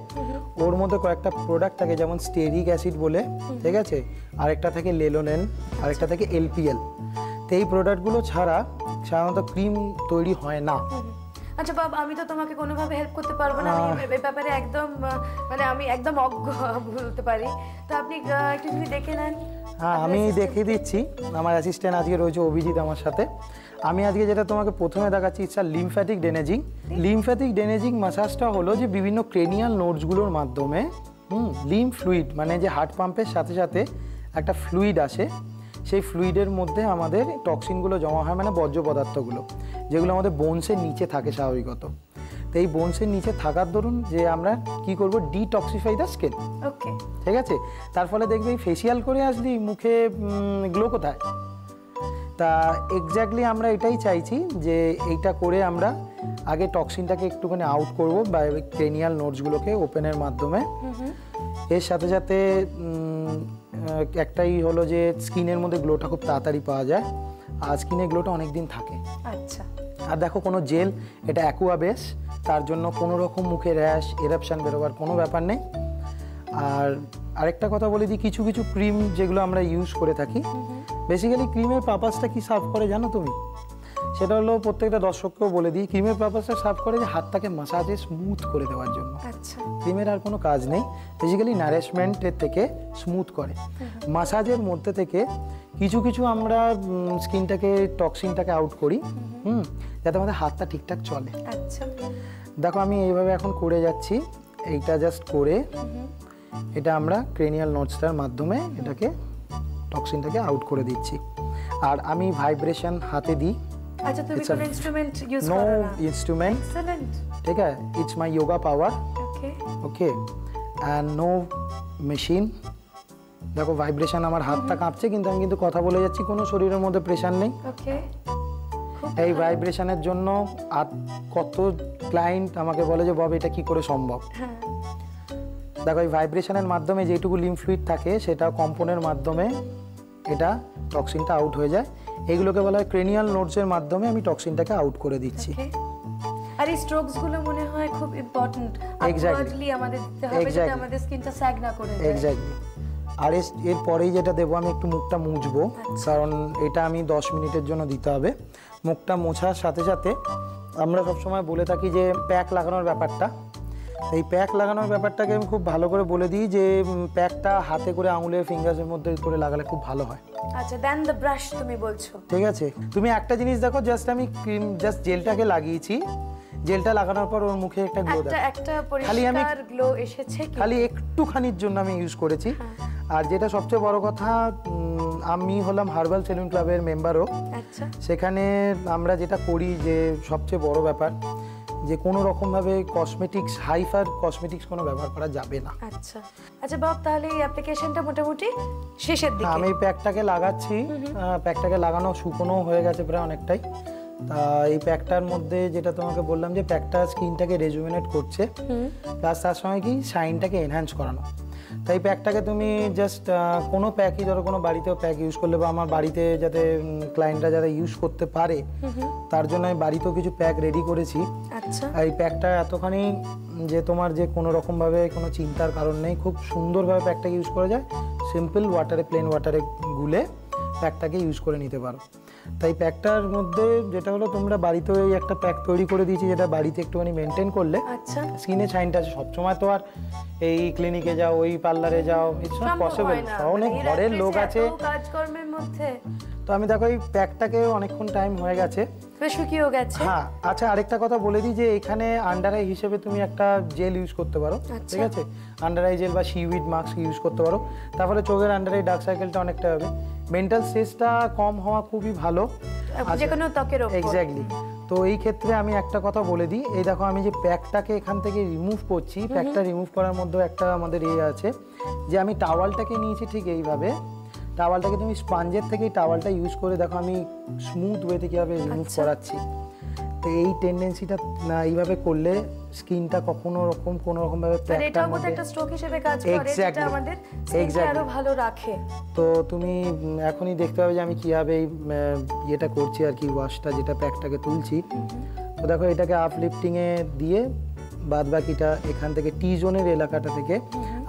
ওর মধ্যে কয়েকটা প্রোডাক্ট থাকে, যেমন স্টেরিক অ্যাসিড বলে, ঠিক আছে, আরেকটা থাকে লেলোনেন, আরেকটা থাকে এলপিএল। তো এই প্রোডাক্টগুলো ছাড়া সাধারণত ক্রিম তৈরি হয় না। আচ্ছা বাবা, আমি তো তোমাকে কোনোভাবে হেল্প করতে পারবো না, আমি এই ব্যাপারে একদম মানে আমি একদম অজ্ঞ বলতে পারি। তো আপনি একটু যদি দেখে নেন। হ্যাঁ, আমি দেখিয়ে দিচ্ছি। আমার অ্যাসিস্ট্যান্ট আজকে রয়েছে অভিজিৎ আমার সাথে। আমি আজকে যেটা তোমাকে প্রথমে দেখাচ্ছি, ইটস লিমফ্যাটিক ড্রেনেজিং। লিমফ্যাটিক ড্রেনেজিং ম্যাসাজটা হলো যে বিভিন্ন ক্রেনিয়াল নোডসগুলোর মাধ্যমে লিম্ফ ফ্লুইড, মানে যে হার্ট পাম্পের সাথে সাথে একটা ফ্লুইড আসে, সেই ফ্লুইডের মধ্যে আমাদের টক্সিনগুলো জমা হয়, মানে বর্জ্য পদার্থগুলো, যেগুলো আমাদের বোনসের নিচে থাকে স্বাভাবিকত। তো এই বোনসের নিচে থাকার দরুন যে আমরা কি করব, ডিটক্সিফাই দ্য স্কিন। ওকে, ঠিক আছে, তার ফলে দেখবে ফেসিয়াল করে আসলি মুখে গ্লো কোথায়। তা এক্স্যাক্টলি আমরা এটাই চাইছি যে এইটা করে আমরা আগে টক্সিনটাকে একটুখানি আউট করব বা ক্রেনিয়াল নোডসগুলোকে ওপেনের মাধ্যমে। এর সাথে সাথে একটাই হলো যে স্কিনের মধ্যে গ্লোটা খুব তাড়াতাড়ি পাওয়া যায়, আর স্কিনের গ্লোটা অনেক দিন থাকে। আচ্ছা, আর দেখো কোনো জেল, এটা অ্যাকুয়া বেস, তার জন্য কোনো রকম মুখে র্যাশ এরাপশান বেরোবার কোনো ব্যাপার নেই। আর আরেকটা কথা বলে দিই, কিছু কিছু ক্রিম যেগুলো আমরা ইউজ করে থাকি, বেসিক্যালি ক্রিমের পারপাসটা কি সার্ভ করে জানো তুমি? সেটা হলো, প্রত্যেকটা দর্শককেও বলে দিই, ক্রিমের পারপাসটা সার্ভ করে যে হাতটাকে মাসাজে স্মুথ করে দেওয়ার জন্য। আচ্ছা, ক্রিমের আর কোনো কাজ নেই, বেসিক্যালি নারিশমেন্টের থেকে স্মুথ করে। মাসাজের মধ্যে থেকে কিছু কিছু আমরা স্কিনটাকে টক্সিনটাকে আউট করি, যাতে আমাদের হাতটা ঠিকঠাক চলে। আচ্ছা, দেখো আমি এইভাবে এখন করে যাচ্ছি, এইটা জাস্ট করে এটা আমরা ক্রেনিয়াল নোডসটার মাধ্যমে এটাকে টক্সিনটাকে আউট করে দিচ্ছি। আর আমি ভাইব্রেশন হাতে দিই। আচ্ছা, তুমি কোন ইনস্ট্রুমেন্ট ইউজ নো করো না? Instrument, excellent. ঠিক আছে, it's my yoga power. Okay, okay, and no machine. দেখো ভাইব্রেশন, আমার হাতটা কাঁপছে কিন্তু আমি কিন্তু কথা বলে যাচ্ছি, কোনো শরীরের মধ্যে প্রেশার নেই। ওকে, এই ভাইব্রেশনের জন্য আর কত ক্লায়েন্ট আমাকে বলে যে বব এটা কি করে সম্ভব। হ্যাঁ, দেখো এই ভাইব্রেশনের মাধ্যমে যেটুকু লিম্ফ ফ্লুইড থাকে সেটা কম্পনের মাধ্যমে এটা টক্সিনটা আউট হয়ে যায়। এগুলোকে বলা হয় ক্রেনিয়াল নোডসের মাধ্যমে আমি টক্সিনটাকে আউট করে দিচ্ছি। ওকে। আর এই স্ট্রোকস গুলো মনে হয় খুব ইম্পর্টেন্ট, আপওয়ার্ডলি আমাদের দিতে হবে যাতে Exactly. আমাদের স্কিনটা স্যাগ না করে যায়। এক্স্যাক্টলি। আর এরপরেই যেটা দেবো, আমি একটু মুখটা মুছবো, কারণ এটা আমি 10 মিনিটের জন্য দিতে হবে। মুখটা মোছার সাথে সাথে আমরা সবসময় বলে থাকি যে প্যাক লাগানোর ব্যাপারটা। এই প্যাক লাগানোর ব্যাপারটাকে আমি খুব ভালো করে বলে দিই যে প্যাকটা হাতে করে আঙুলের ফিঙ্গার্সের মধ্যে করে লাগালে খুব ভালো হয়। আচ্ছা, দেন দ্য ব্রাশ তুমি বলছো। ঠিক আছে, তুমি একটা জিনিস দেখো, জাস্ট আমি ক্রিম জাস্ট জেলটাকে লাগিয়েছি, জেলটা লাগানোর পর ওর মুখে একটা গ্লো একটা দেয়, একটা খালি আমি পরিষ্কার গ্লো এসেছে কি? খালি একটুখানির জন্য আমি ইউজ করেছি। আর যেটা সবচেয়ে বড় কথা, আমি হলাম হার্বাল সেলুন ক্লাবের মেম্বারও। আচ্ছা, সেখানে আমরা যেটা করি যে সবচেয়ে বড় ব্যাপার, যে কোনো রকমভাবে কসমেটিক্স, হাইফার কসমেটিক্স কোনো ব্যবহার করা যাবে না। আচ্ছা। আচ্ছা বাব, তাহলে এই অ্যাপ্লিকেশনটা মোটামুটি শেষের দিকে। আমি প্যাকটাকে লাগাচ্ছি, প্যাকটাকে লাগানো শুকনো হয়ে গেছে প্রায় অনেকটাই। তা এই প্যাকটার মধ্যে যেটা তোমাকে বললাম যে প্যাকটা স্কিনটাকে রেজুমিনেট করছে, প্লাস তার সঙ্গে কি শাইনটাকে এনহ্যান্স করানো। তাই প্যাকটাকে তুমি জাস্ট কোনো প্যাকই, ধরো কোনো বাড়িতেও প্যাক ইউজ করলে, বা আমার বাড়িতে যাতে ক্লায়েন্টরা যাতে ইউজ করতে পারে তার জন্য আমি বাড়িতেও কিছু প্যাক রেডি করেছি। আচ্ছা, এই প্যাকটা এতখানি যে তোমার যে কোনো রকমভাবে কোনো চিন্তার কারণ নেই, খুব সুন্দরভাবে প্যাকটাকে ইউজ করা যায়। সিম্পল ওয়াটারে, প্লেন ওয়াটারে গুলে প্যাকটাকে ইউজ করে নিতে পারো। তাই প্যাকটার মধ্যে যেটা হলো, তোমরা বাড়িতেও এই একটা প্যাক তৈরি করে দিয়েছি, যেটা বাড়িতে একটুখানি মেনটেন করলে আচ্ছা, স্কিনে শাইনটা আছে। সবসময় তো আর এই ক্লিনিকে যাও, ওই পার্লারে যাও, ইটস নট পসিবল। অনেক ঘরের লোক আছে, কাজকর্মের মধ্যে। তো আমি দেখো এই প্যাকটাকে অনেকক্ষণ টাইম হয়ে গেছে, শুকিয়েও গেছে। হ্যাঁ। আচ্ছা, আরেকটা কথা বলে দিই যে এখানে আন্ডার আই হিসেবে তুমি একটা জেল ইউজ করতে পারো, ঠিক আছে, আন্ডার আই জেল বা সিউইড মাস্ক ইউজ করতে পারো। তারপরে চোখের আন্ডার আই ডার্ক সার্কেলটা অনেকটা হবে। মেন্টাল স্ট্রেসটা কম হওয়া খুবই ভালো, যে কোনো ত্বকের উপর। এক্স্যাক্টলি। তো এই ক্ষেত্রে আমি একটা কথা বলে দিই, এই দেখো আমি যে প্যাকটাকে এখান থেকে রিমুভ করছি, প্যাকটা রিমুভ করার মধ্যেও একটা আমাদের আছে যে আমি টাওয়ালটাকে নিয়েছি ঠিক এইভাবে। টাওয়ালটাকে তুমি স্পঞ্জের থেকে এই টাওয়ালটা ইউজ করে দেখো আমি স্মুথ ওয়েতে কীভাবে রিমুভ করাচ্ছি। তো এই টেন্ডেন্সিটা না এইভাবে করলে স্কিনটা কোনো রকম ভাবে আর প্যাকটার এটাও বোধহয় মধ্যে একটা স্ট্রোক হিসেবে কাজ করে, যেটা Exactly. আমাদের স্কিনকে Exactly. আরো ভালো রাখে। তো তুমি এখনই দেখতে পাবে যে আমি কিভাবে এই ইয়েটা করছি আর কি, ওয়াশটা যেটা প্যাকটাকে তুলছি। তো দেখো এটাকে আপলিফটিংয়ে দিয়ে বাদ বাকিটা এখান থেকে টি জোনের এলাকাটা থেকে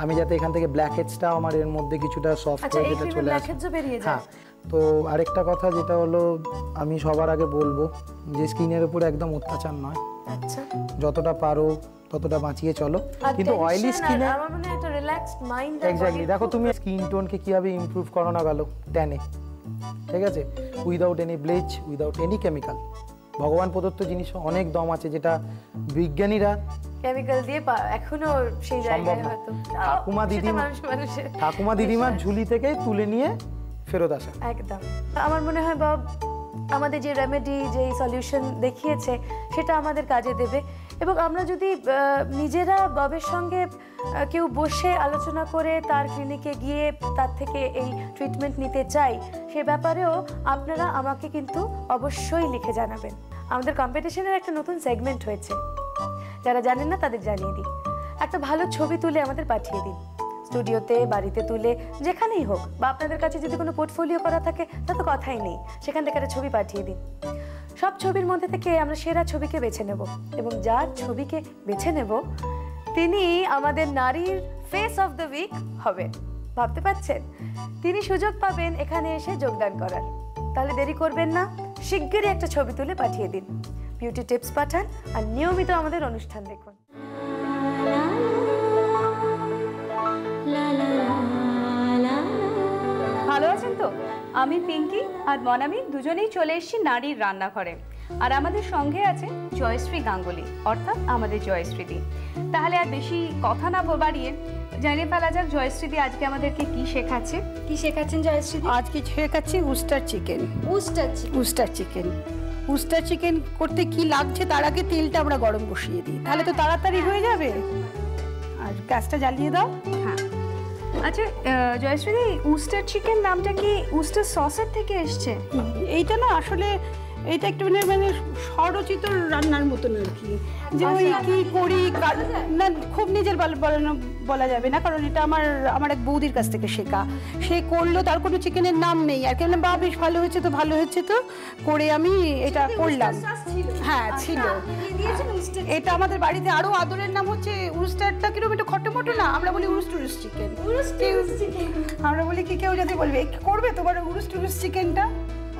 আমি যাতে এখান থেকে ব্ল্যাক হেডসটা আমার এর মধ্যে কিছুটা সফট আচ্ছা, হয়ে এই যেটা ক্রিমে চলে ব্ল্যাক আসে। হেডসও বেরিয়ে হ্যাঁ, যায়। তো আরেকটা কথা যেটা হলো আমি সবার আগে বলবো যে স্কিনের উপর একদম অত্যাচার নয়, আচ্ছা, যতটা পারো ততটা বাঁচিয়ে চলো। আর কিন্তু অয়েলি tension স্কিনে আর আমার মনে হয় একটা রিল্যাক্সড মাইন্ড। এক্স্যাক্টলি, দেখো তুমি স্কিন টোনকে কিভাবে ইমপ্রুভ করানো গেল ট্যানে, ঠিক আছে, without any bleach, without any chemical. ভগবান প্রদত্ত জিনিস অনেক দম আছে যেটা বিজ্ঞানীরা কেমিক্যাল দিয়ে এখনো সেই সম্ভব জায়গায় না। হয়তো ঠাকুমা দিদিমার ঝুলি থেকে তুলে নিয়ে ফেরত আসা। একদম। আমার মনে হয় বাব আমাদের যে রেমেডি, যে সলিউশন দেখিয়েছে সেটা আমাদের কাজে দেবে। এবং আমরা যদি নিজেরা ববের সঙ্গে কেউ বসে আলোচনা করে তার ক্লিনিকে গিয়ে তার থেকে এই ট্রিটমেন্ট নিতে চাই, সে ব্যাপারেও আপনারা আমাকে কিন্তু অবশ্যই লিখে জানাবেন। আমাদের কম্পিটিশনের একটা নতুন সেগমেন্ট হয়েছে, যারা জানেন না তাদের জানিয়ে দিই। একটা ভালো ছবি তুলে আমাদের পাঠিয়ে দিন, স্টুডিওতে, বাড়িতে তুলে, যেখানেই হোক, বা আপনাদের কাছে যদি কোনো পোর্টফোলিও করা থাকে তা তো কথাই নেই, সেখান থেকে একটা ছবি পাঠিয়ে দিন। সব ছবির মধ্যে থেকে আমরা সেরা ছবিকে বেছে নেব, এবং যার ছবিকে বেছে নেব তিনি আমাদের নারীর ফেস অফ দ্য উইক হবে। ভাবতে পারছেন? তিনি সুযোগ পাবেন এখানে এসে যোগদান করার। তাহলে দেরি করবেন না, শিগগিরই একটা ছবি তুলে পাঠিয়ে দিন। বিউটি টিপস পাঠান আর নিয়মিত আমাদের অনুষ্ঠান দেখুন। ভালো আছেন তো? আমি পিঙ্কি আর মনামি দুজনেই চলে এসেছি নারীর রান্নাঘরে, আর আমাদের সঙ্গে আছে জয়শ্রী গাঙ্গুলি, অর্থাৎ আমাদের জয়শ্রীদি। তাহলে আর বেশি কথা না বাড়িয়ে জানিয়ে ফেলা যাক জয়শ্রীদি আজকে আমাদেরকে কি শেখাচ্ছে। কি শেখাচ্ছেন জয়শ্রী? আজকে শেখাচ্ছি উস্টার চিকেন। উস্টার চিকেন করতে কি লাগছে তার আগে তেলটা আমরা গরম বসিয়ে দিই, তাহলে তো তাড়াতাড়ি হয়ে যাবে। আর গ্যাসটা জ্বালিয়ে দাও। হ্যাঁ, আচ্ছা জয়শ্রীদি, উস্টার চিকেন নামটা কি উস্টার সসের থেকে এসছে? এইটা না আসলে এটা একটু মানে স্বরচিত রান্নার মতন আর কি, যে ওই কি করি না, খুব নিজের বলা যাবে না, কারণ এটা আমার এক বৌদির কাছ থেকে শেখা। সে করলো, তার কোনো চিকেনের নাম নেই আর কি। বললাম বা বেশ ভালো হয়েছে তো করে আমি এটা করলাম। হ্যাঁ ছিল। এটা আমাদের বাড়িতে আরো আদরের নাম হচ্ছে উস্টারটা কিরকম একটু খটোমটো না, আমরা বলি উরুস চিকেন। আমরা বলি কি কেউ যদি বলবে করবে তোমার উরুস চিকেনটা,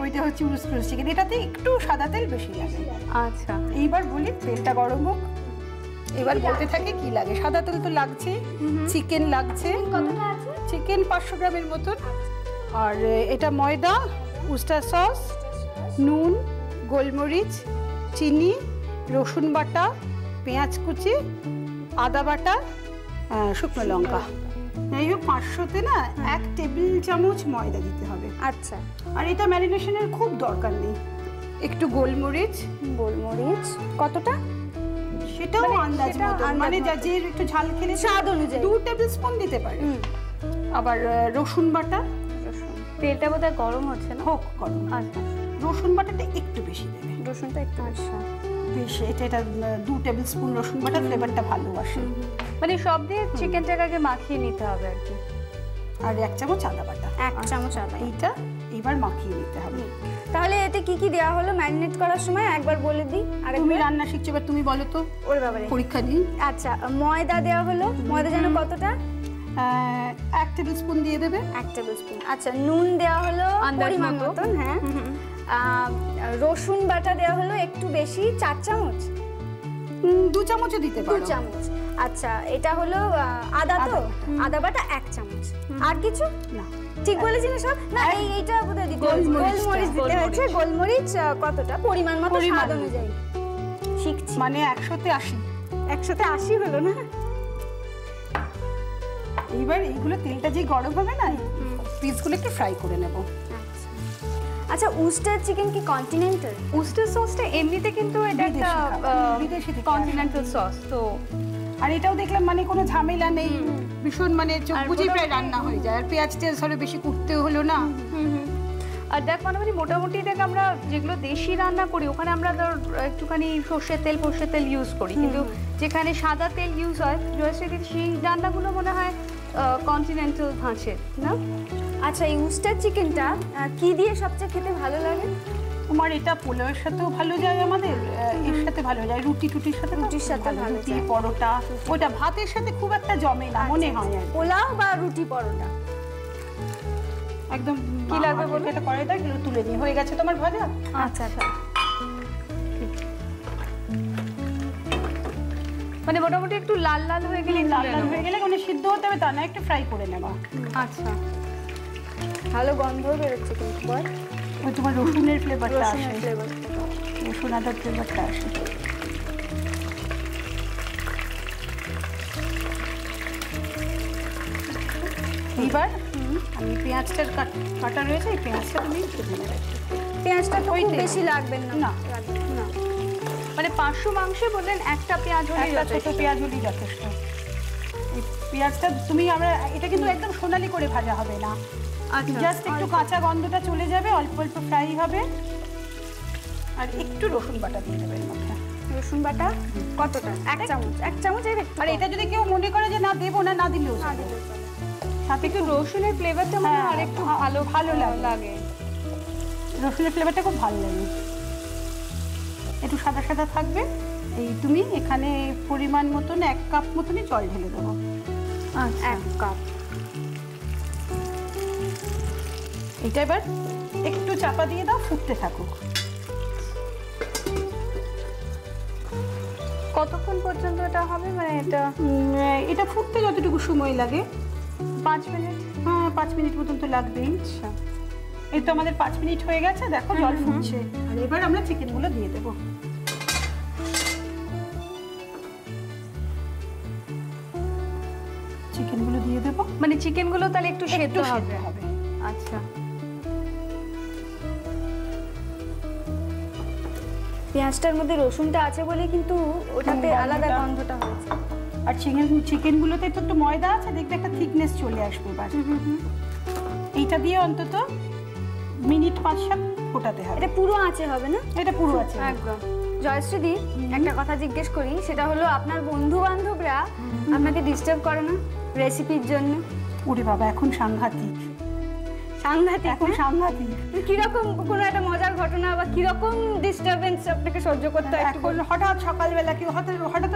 ওইটা হচ্ছে উরুস চিকেন। এটাতে একটু সাদা তেল বেশি লাগে। আচ্ছা, এইবার বলি তেলটা গরম হোক, এবার বলতে থাকে কি লাগে। সাদা তেল তো লাগছে, চিকেন লাগছে, চিকেন 500 গ্রামের মতন, আর এটা ময়দা, উস্টার সস, নুন, গোলমরিচ, চিনি, রসুন বাটা, পেঁয়াজ কুচি, আদা বাটা, শুকনো লঙ্কা। যাই হোক 500-তে না 1 টেবিল চামচ ময়দা দিতে হবে। আচ্ছা, আর এটা ম্যারিনেশনের খুব দরকার নেই। একটু গোলমরিচ কতটা? সেটাও আন্দাজ মতো, মানে যে একটু ঝাল খেলে স্বাদ অনুযায়ী 2 টেবিল স্পুন দিতে পারে। আবার রসুন বাটা, তেলটা বোধহয় গরম হচ্ছে না? হোক গরম। আচ্ছা, রসুন বাটাটা একটু বেশি দেবে। রসুনটা একটু বেশি, এটা 2 টেবিল স্পুন রসুন বাটা, ফ্লেভারটা ভালো আসে। মানে সব দিয়ে চিকেনটাকে মাখিয়ে নিতে হবে আর কি। আর 1 চামচ আদা বাটা, 1 চামচ আদা। এইটা এবার মাখিয়ে নিতে হবে। তাহলে এতে কি কি দেওয়া হলো ম্যারিনেট করার সময় একবার বলে দিই। আর তুমি রান্না শিখছো, এবার তুমি বলো তো। ওরে বাবারে, পরীক্ষা দিই। আচ্ছা, ময়দা দেওয়া হলো। ময়দা যেন কতটা? 1 টেবিল স্পুন দিয়ে দেবে। 1 টেবিল স্পুন। আচ্ছা, নুন দেওয়া হলো পরিমাণ মতন। হ্যাঁ, রসুন বাটা দেওয়া হলো একটু বেশি, 4 চামচ। 2 চামচও দিতে পারো। 2 চামচ। আচ্ছা, এটা হলো আদা তো, আদা বাটা 1 চামচ। আর কিছু না? ঠিক বলেছি না সব? না, এইটা বোধহয় দিতে হবে। গোলমরিচ দিতে হয়েছে। গোলমরিচ কতটা? পরিমাণ মতো, স্বাদ অনুযায়ী। শিখছি। মানে 100-তে 80। 100-তে 80 হলো না? এইবার এইগুলো তেলটা যে গরম হবে না, পিসগুলো একটু ফ্রাই করে নেব। আচ্ছা, উস্টার চিকেন কি কন্টিনেন্টাল? উস্টার সসটা এমনিতে কিন্তু এটা একটা বিদেশি থেকে কন্টিনেন্টাল সস তো। আর এটাও দেখলাম মানে কোনো ঝামেলা নেই, ভীষণ মানে চোখ বুঝেই প্রায় রান্না হয়ে যায়। আর পেঁয়াজ টেয়াজ হলে বেশি কুটতেও হলো না। আর দেখ মানে মোটামুটি দেখ আমরা যেগুলো দেশি রান্না করি ওখানে আমরা ধর একটুখানি সর্ষের তেল ইউজ করি, কিন্তু যেখানে সাদা তেল ইউজ হয় জয়শ্রীদির সেই রান্নাগুলো মনে হয় কন্টিনেন্টাল ধাঁচের, না? আচ্ছা, এই উস্টার চিকেনটা কি দিয়ে সবচেয়ে খেতে ভালো লাগে? তোমার এটা পোলাওয়ের সাথেও ভালো যায়, আমাদের এর সাথে ভালো যায়, রুটির সাথে ভালো রুটি পরোটা, ওটা ভাতের সাথে খুব একটা জমে না মনে হয়। পোলাও বা রুটি পরোটা একদম কি লাগবে বলতে এটা করে দাও, এগুলো তুলে নিয়ে হয়ে গেছে তোমার ভাজা। আচ্ছা আচ্ছা, মানে মোটামুটি একটু লাল লাল হয়ে গেলে মানে সিদ্ধ হতে হবে তা না, একটু ফ্রাই করে নেবা। আচ্ছা, ভালো গন্ধ বেরোচ্ছে কিন্তু বল। ওই তোমার রসুনের ফ্লেভারটা আসে, রসুন আদার ফ্লেভারটা আসে। এইবার আমি পেঁয়াজটার কাটা রয়েছে, এই পেঁয়াজটা তুমি কেটে নেবে। পেঁয়াজটা তো খুব বেশি লাগবে না, না না, মানে 500 মাংসে বললেন একটা পেঁয়াজ হলেই যথেষ্ট, ছোট পেঁয়াজ হলেই যথেষ্ট। এই পেঁয়াজটা তুমি এটা কিন্তু একদম সোনালি করে ভাজা হবে না, জাস্ট একটু কাঁচা গন্ধটা চলে যাবে, অল্প অল্প ফ্রাই হবে। আর একটু রসুন বাটা দিয়ে দেবে এর মধ্যে। রসুন বাটা কতটা? 1 চামচ, 1 চামচ। আর এটা যদি কেউ মনে করে যে না দেবো না, না দিলেও সাথে একটু রসুনের ফ্লেভারটা মানে আর একটু ভালো লাগে। রসুনের ফ্লেভারটা খুব ভালো লাগে, একটু সাদা সাদা থাকবে। এই তুমি এখানে পরিমাণ মতন 1 কাপ মতনই জল ঢেলে দেবো। আচ্ছা, 1 কাপ। এটা এবার একটু চাপা দিয়ে দাও, ফুটতে থাকুক। কতক্ষণ পর্যন্ত এটা হবে? মানে এটা ফুটতে যতটুকু সময় লাগে, 5 মিনিট। হ্যাঁ, 5 মিনিট মতন তো লাগবেই। আচ্ছা, এই তো আমাদের 5 মিনিট হয়ে গেছে, দেখো জল ফুটছে। আর এবার আমরা চিকেনগুলো দিয়ে দেবো। চিকেনগুলো দিয়ে দেবো, মানে চিকেনগুলো তাহলে একটু সেদ্ধ হবে। আচ্ছা, পেঁয়াজটার মধ্যে রসুনটা আছে বলে কিন্তু ওটাতে আলাদা গন্ধটা হয়েছে। আর চিকেনগুলোতে তো একটু ময়দা আছে, দেখবে একটা থিকনেস চলে আসবে। এবার এইটা দিয়ে অন্তত মিনিট 5-7 ফোটাতে হবে। এটা পুরো আঁচে হবে না? এটা পুরো আছে একদম। জয়শ্রীদি, একটা কথা জিজ্ঞেস করি, সেটা হলো আপনার বন্ধু বান্ধবরা আপনাকে ডিস্টার্ব করে না রেসিপির জন্য? ওরে বাবা, এখন সাংঘাতিক। এখন সাংঘাতিক কিরকম কোনো একটা মজার ঘটনা বা কিরকম ডিস্টারবেন্স আপনাকে সহ্য করতে হয়? এখন হঠাৎ সকালবেলা কি হঠাৎ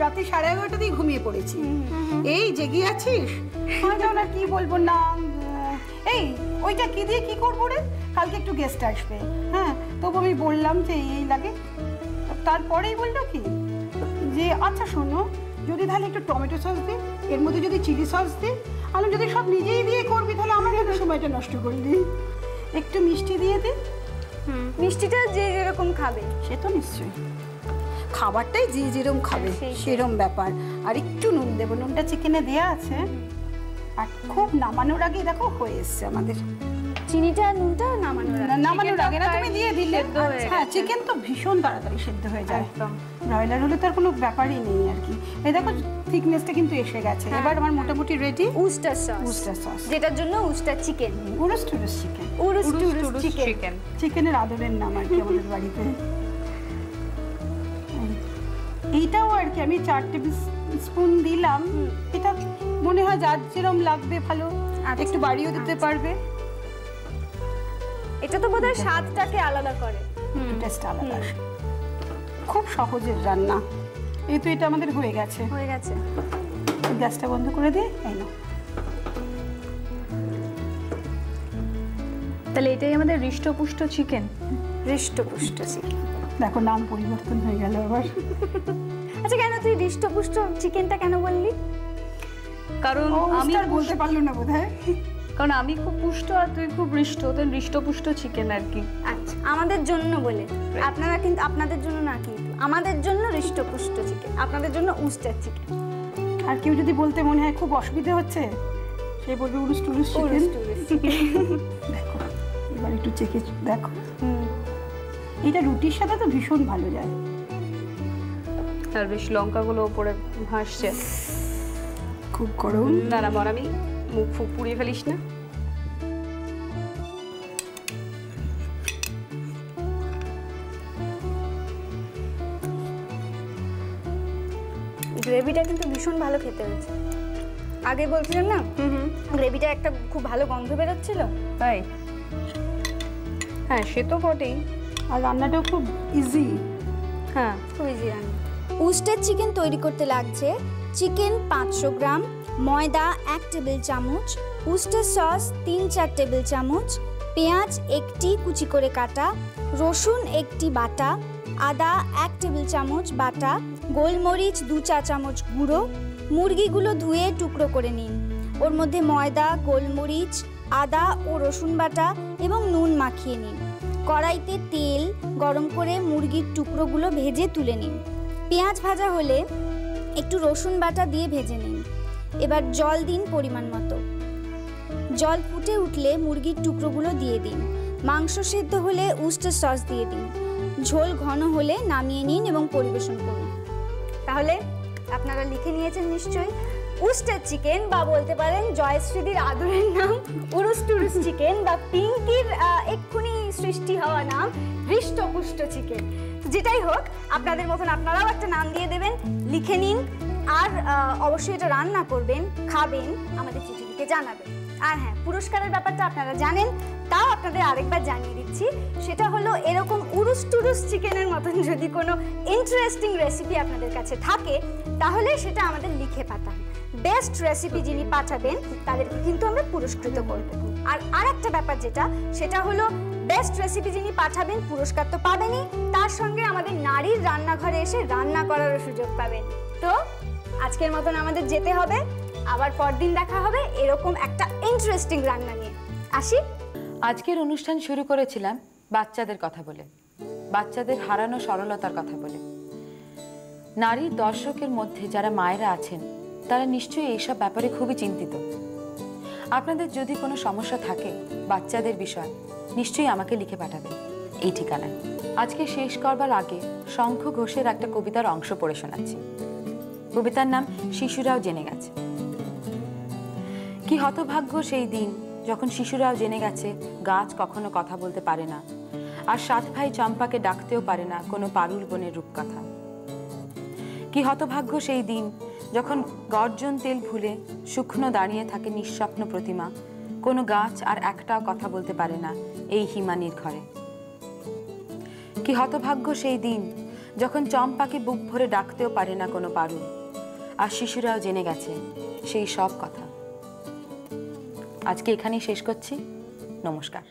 রাতে 11:30 দিয়ে ঘুমিয়ে পড়েছি, এই জেগে আছিস, না কি বলবো না, এই ওইটা কি দিয়ে কি করবো রে, কালকে একটু গেস্ট আসবে। হ্যাঁ, তবু আমি বললাম যে এই লাগে। তারপরেই বললো কি যে আচ্ছা শোনো, যদি তাহলে একটু টমেটো সস দিই, এর মধ্যে যদি চিলি সস দিই, আমি যদি সব নিজেই দিয়ে করবি তাহলে আমার জন্য সময়টা নষ্ট করবি, একটু মিষ্টি দিয়ে দিই। মিষ্টিটা যে যেরকম খাবে সে তো নিশ্চয়ই, খাবারটাই যে যেরকম খাবে সেরকম ব্যাপার। আর একটু নুন দেবো, নুনটা চিকেনে দেওয়া আছে। আর খুব নামানোর আগে দেখো হয়ে এসছে আমাদের চিনিটা নুনটা নামানোর আগে না তুমি দিয়ে দিলে। হ্যাঁ, চিকেন তো ভীষণ তাড়াতাড়ি সেদ্ধ হয়ে যায়, ব্রয়লার হলে তার কোনো ব্যাপারই নেই আর কি। এই দেখো থিকনেসটা কিন্তু এসে গেছে। এবার আমার মোটামুটি রেডি উস্টার সস, যেটার জন্য উস্টার চিকেন, উরুস চিকেন, চিকেনের আদরের নাম আর কি আমাদের বাড়িতে। এইটাও আর কি আমি 4 টেবিল স্পুন দিলাম। এটা মনে হয় যার যেরকম লাগবে ভালো, একটু বাড়িয়েও দিতে পারবে। এটা তো বোধহয় স্বাদটাকে আলাদা করে, টেস্ট আলাদা। খুব সহজের রান্না। এই তো এটা আমাদের হয়ে গেছে। গ্যাসটা বন্ধ করে দিয়ে এই নাও। তাহলে এটাই আমাদের হৃষ্টপুষ্ট চিকেন। দেখো নাম পরিবর্তন হয়ে গেল আবার। আচ্ছা, কেন তুই হৃষ্টপুষ্ট চিকেনটা কেন বললি? কারণ আমি বলতে পারলো না বোধহয়, কারণ আমি খুব পুষ্ট আর তুই খুব হৃষ্ট, তো হৃষ্টপুষ্ট চিকেন আর কি। আচ্ছা, আমাদের জন্য বলে, আপনারা কিন্তু আপনাদের জন্য না, কিন্তু আমাদের জন্য হৃষ্টপুষ্ট চিকেন, আপনাদের জন্য উস্টার চিকেন। আর কেউ যদি বলতে মনে হয় খুব অসুবিধা হচ্ছে, সে বলবে উরুস চিকেন। দেখো এবার একটু চেখে দেখো, এটা রুটির সাথে তো ভীষণ ভালো যায়। আর বেশ লঙ্কাগুলো ওপরে ভাসছে, খুব গরম। না আমি মুখ ফুক পুড়িয়ে ফেলিস না। গ্রেভিটা কিন্তু ভীষণ ভালো খেতে হয়েছে। আগে বলছিলাম না গ্রেভিটা একটা খুব ভালো গন্ধ বেরোচ্ছিল। তাই? হ্যাঁ, সে তো বটেই। আর রান্নাটাও খুব ইজি। হ্যাঁ, খুব ইজি রান্না। উস্টার চিকেন তৈরি করতে লাগছে চিকেন 500 গ্রাম, ময়দা 1 টেবিল চামচ, উস্টার সস 3-4 টেবিল চামচ, পেঁয়াজ 1টি কুচি করে কাটা, রসুন 1টি বাটা, আদা 1 টেবিল চামচ বাটা, গোলমরিচ 2 চা চামচ গুঁড়ো। মুরগিগুলো ধুয়ে টুকরো করে নিন। ওর মধ্যে ময়দা, গোলমরিচ, আদা ও রসুন বাটা এবং নুন মাখিয়ে নিন। কড়াইতে তেল গরম করে মুরগির টুকরোগুলো ভেজে তুলে নিন। পেঁয়াজ ভাজা হলে একটু রসুন বাটা দিয়ে ভেজে নিন। এবার জল দিন পরিমাণ মতো। জল ফুটে উঠলে মুরগির টুকরোগুলো দিয়ে দিন। মাংস সেদ্ধ হলে উস্টার সস দিয়ে দিন। ঝোল ঘন হলে নামিয়ে নিন এবং পরিবেশন করুন। তাহলে আপনারা লিখে নিয়েছেন নিশ্চয়ই, উস্টার চিকেন বা বলতে পারেন জয়শ্রীদির আদরের নাম উরুস টুরুস চিকেন বা পিঙ্কির এক্ষুনি সৃষ্টি হওয়া নাম হৃষ্টপুষ্ট চিকেন। যেটাই হোক, আপনাদের মতন আপনারাও একটা নাম দিয়ে দেবেন, লিখে নিন। আর অবশ্যই এটা রান্না করবেন, খাবেন, আমাদের চিঠি লিখে জানাবেন। আর হ্যাঁ, পুরস্কারের ব্যাপারটা আপনারা জানেন, তাও আপনাদের আরেকবার জানিয়ে দিচ্ছি। সেটা হলো এরকম উরুস টুরুস চিকেনের মতন যদি কোনো ইন্টারেস্টিং রেসিপি আপনাদের কাছে থাকে তাহলে সেটা আমাদের লিখে পাঠান। বেস্ট রেসিপি যিনি পাঠাবেন তাদেরকে কিন্তু আমরা পুরস্কৃত করব। আর আরেকটা ব্যাপার যেটা, সেটা হলো বেস্ট রেসিপি যিনি পাঠাবেন পুরস্কার তো পাবেনই, তার সঙ্গে আমাদের নারীর রান্নাঘরে এসে রান্না করারও সুযোগ পাবেন। তো আজকের মতন আমাদের যেতে হবে, আবার পরদিন দেখা হবে এরকম একটা ইন্টারেস্টিং রান্না নিয়ে। আসি। আজকের অনুষ্ঠান শুরু করেছিলাম বাচ্চাদের কথা বলে, বাচ্চাদের হারানো সরলতার কথা বলে। নারীর দর্শকের মধ্যে যারা মায়েরা আছেন তারা নিশ্চয়ই এইসব ব্যাপারে খুবই চিন্তিত। আপনাদের যদি কোনো সমস্যা থাকে বাচ্চাদের বিষয়, নিশ্চয়ই আমাকে লিখে পাঠাবেন এই ঠিকানায়। আজকে শেষ করবার আগে শঙ্খ ঘোষের একটা কবিতার অংশ পড়ে শোনাচ্ছি। কবিতার নাম শিশুরাও জেনে গেছে। কি হতভাগ্য সেই দিন যখন শিশুরাও জেনে গেছে গাছ কখনো কথা বলতে পারে না, আর 7 ভাই চম্পাকে ডাকতেও পারে না কোনো পারুল বনের রূপকথা। কি হতভাগ্য সেই দিন যখন গর্জন তেল ভুলে শুকনো দাঁড়িয়ে থাকে নিঃস্বপ্ন প্রতিমা, কোনো গাছ আর একটাও কথা বলতে পারে না এই হিমানির ঘরে। কি হতভাগ্য সেই দিন যখন চম্পাকে বুক ভরে ডাকতেও পারে না কোনো পারুল, আর শিশুরাও জেনে গেছে সেই সব কথা। আজকে এখানেই শেষ করছি। নমস্কার।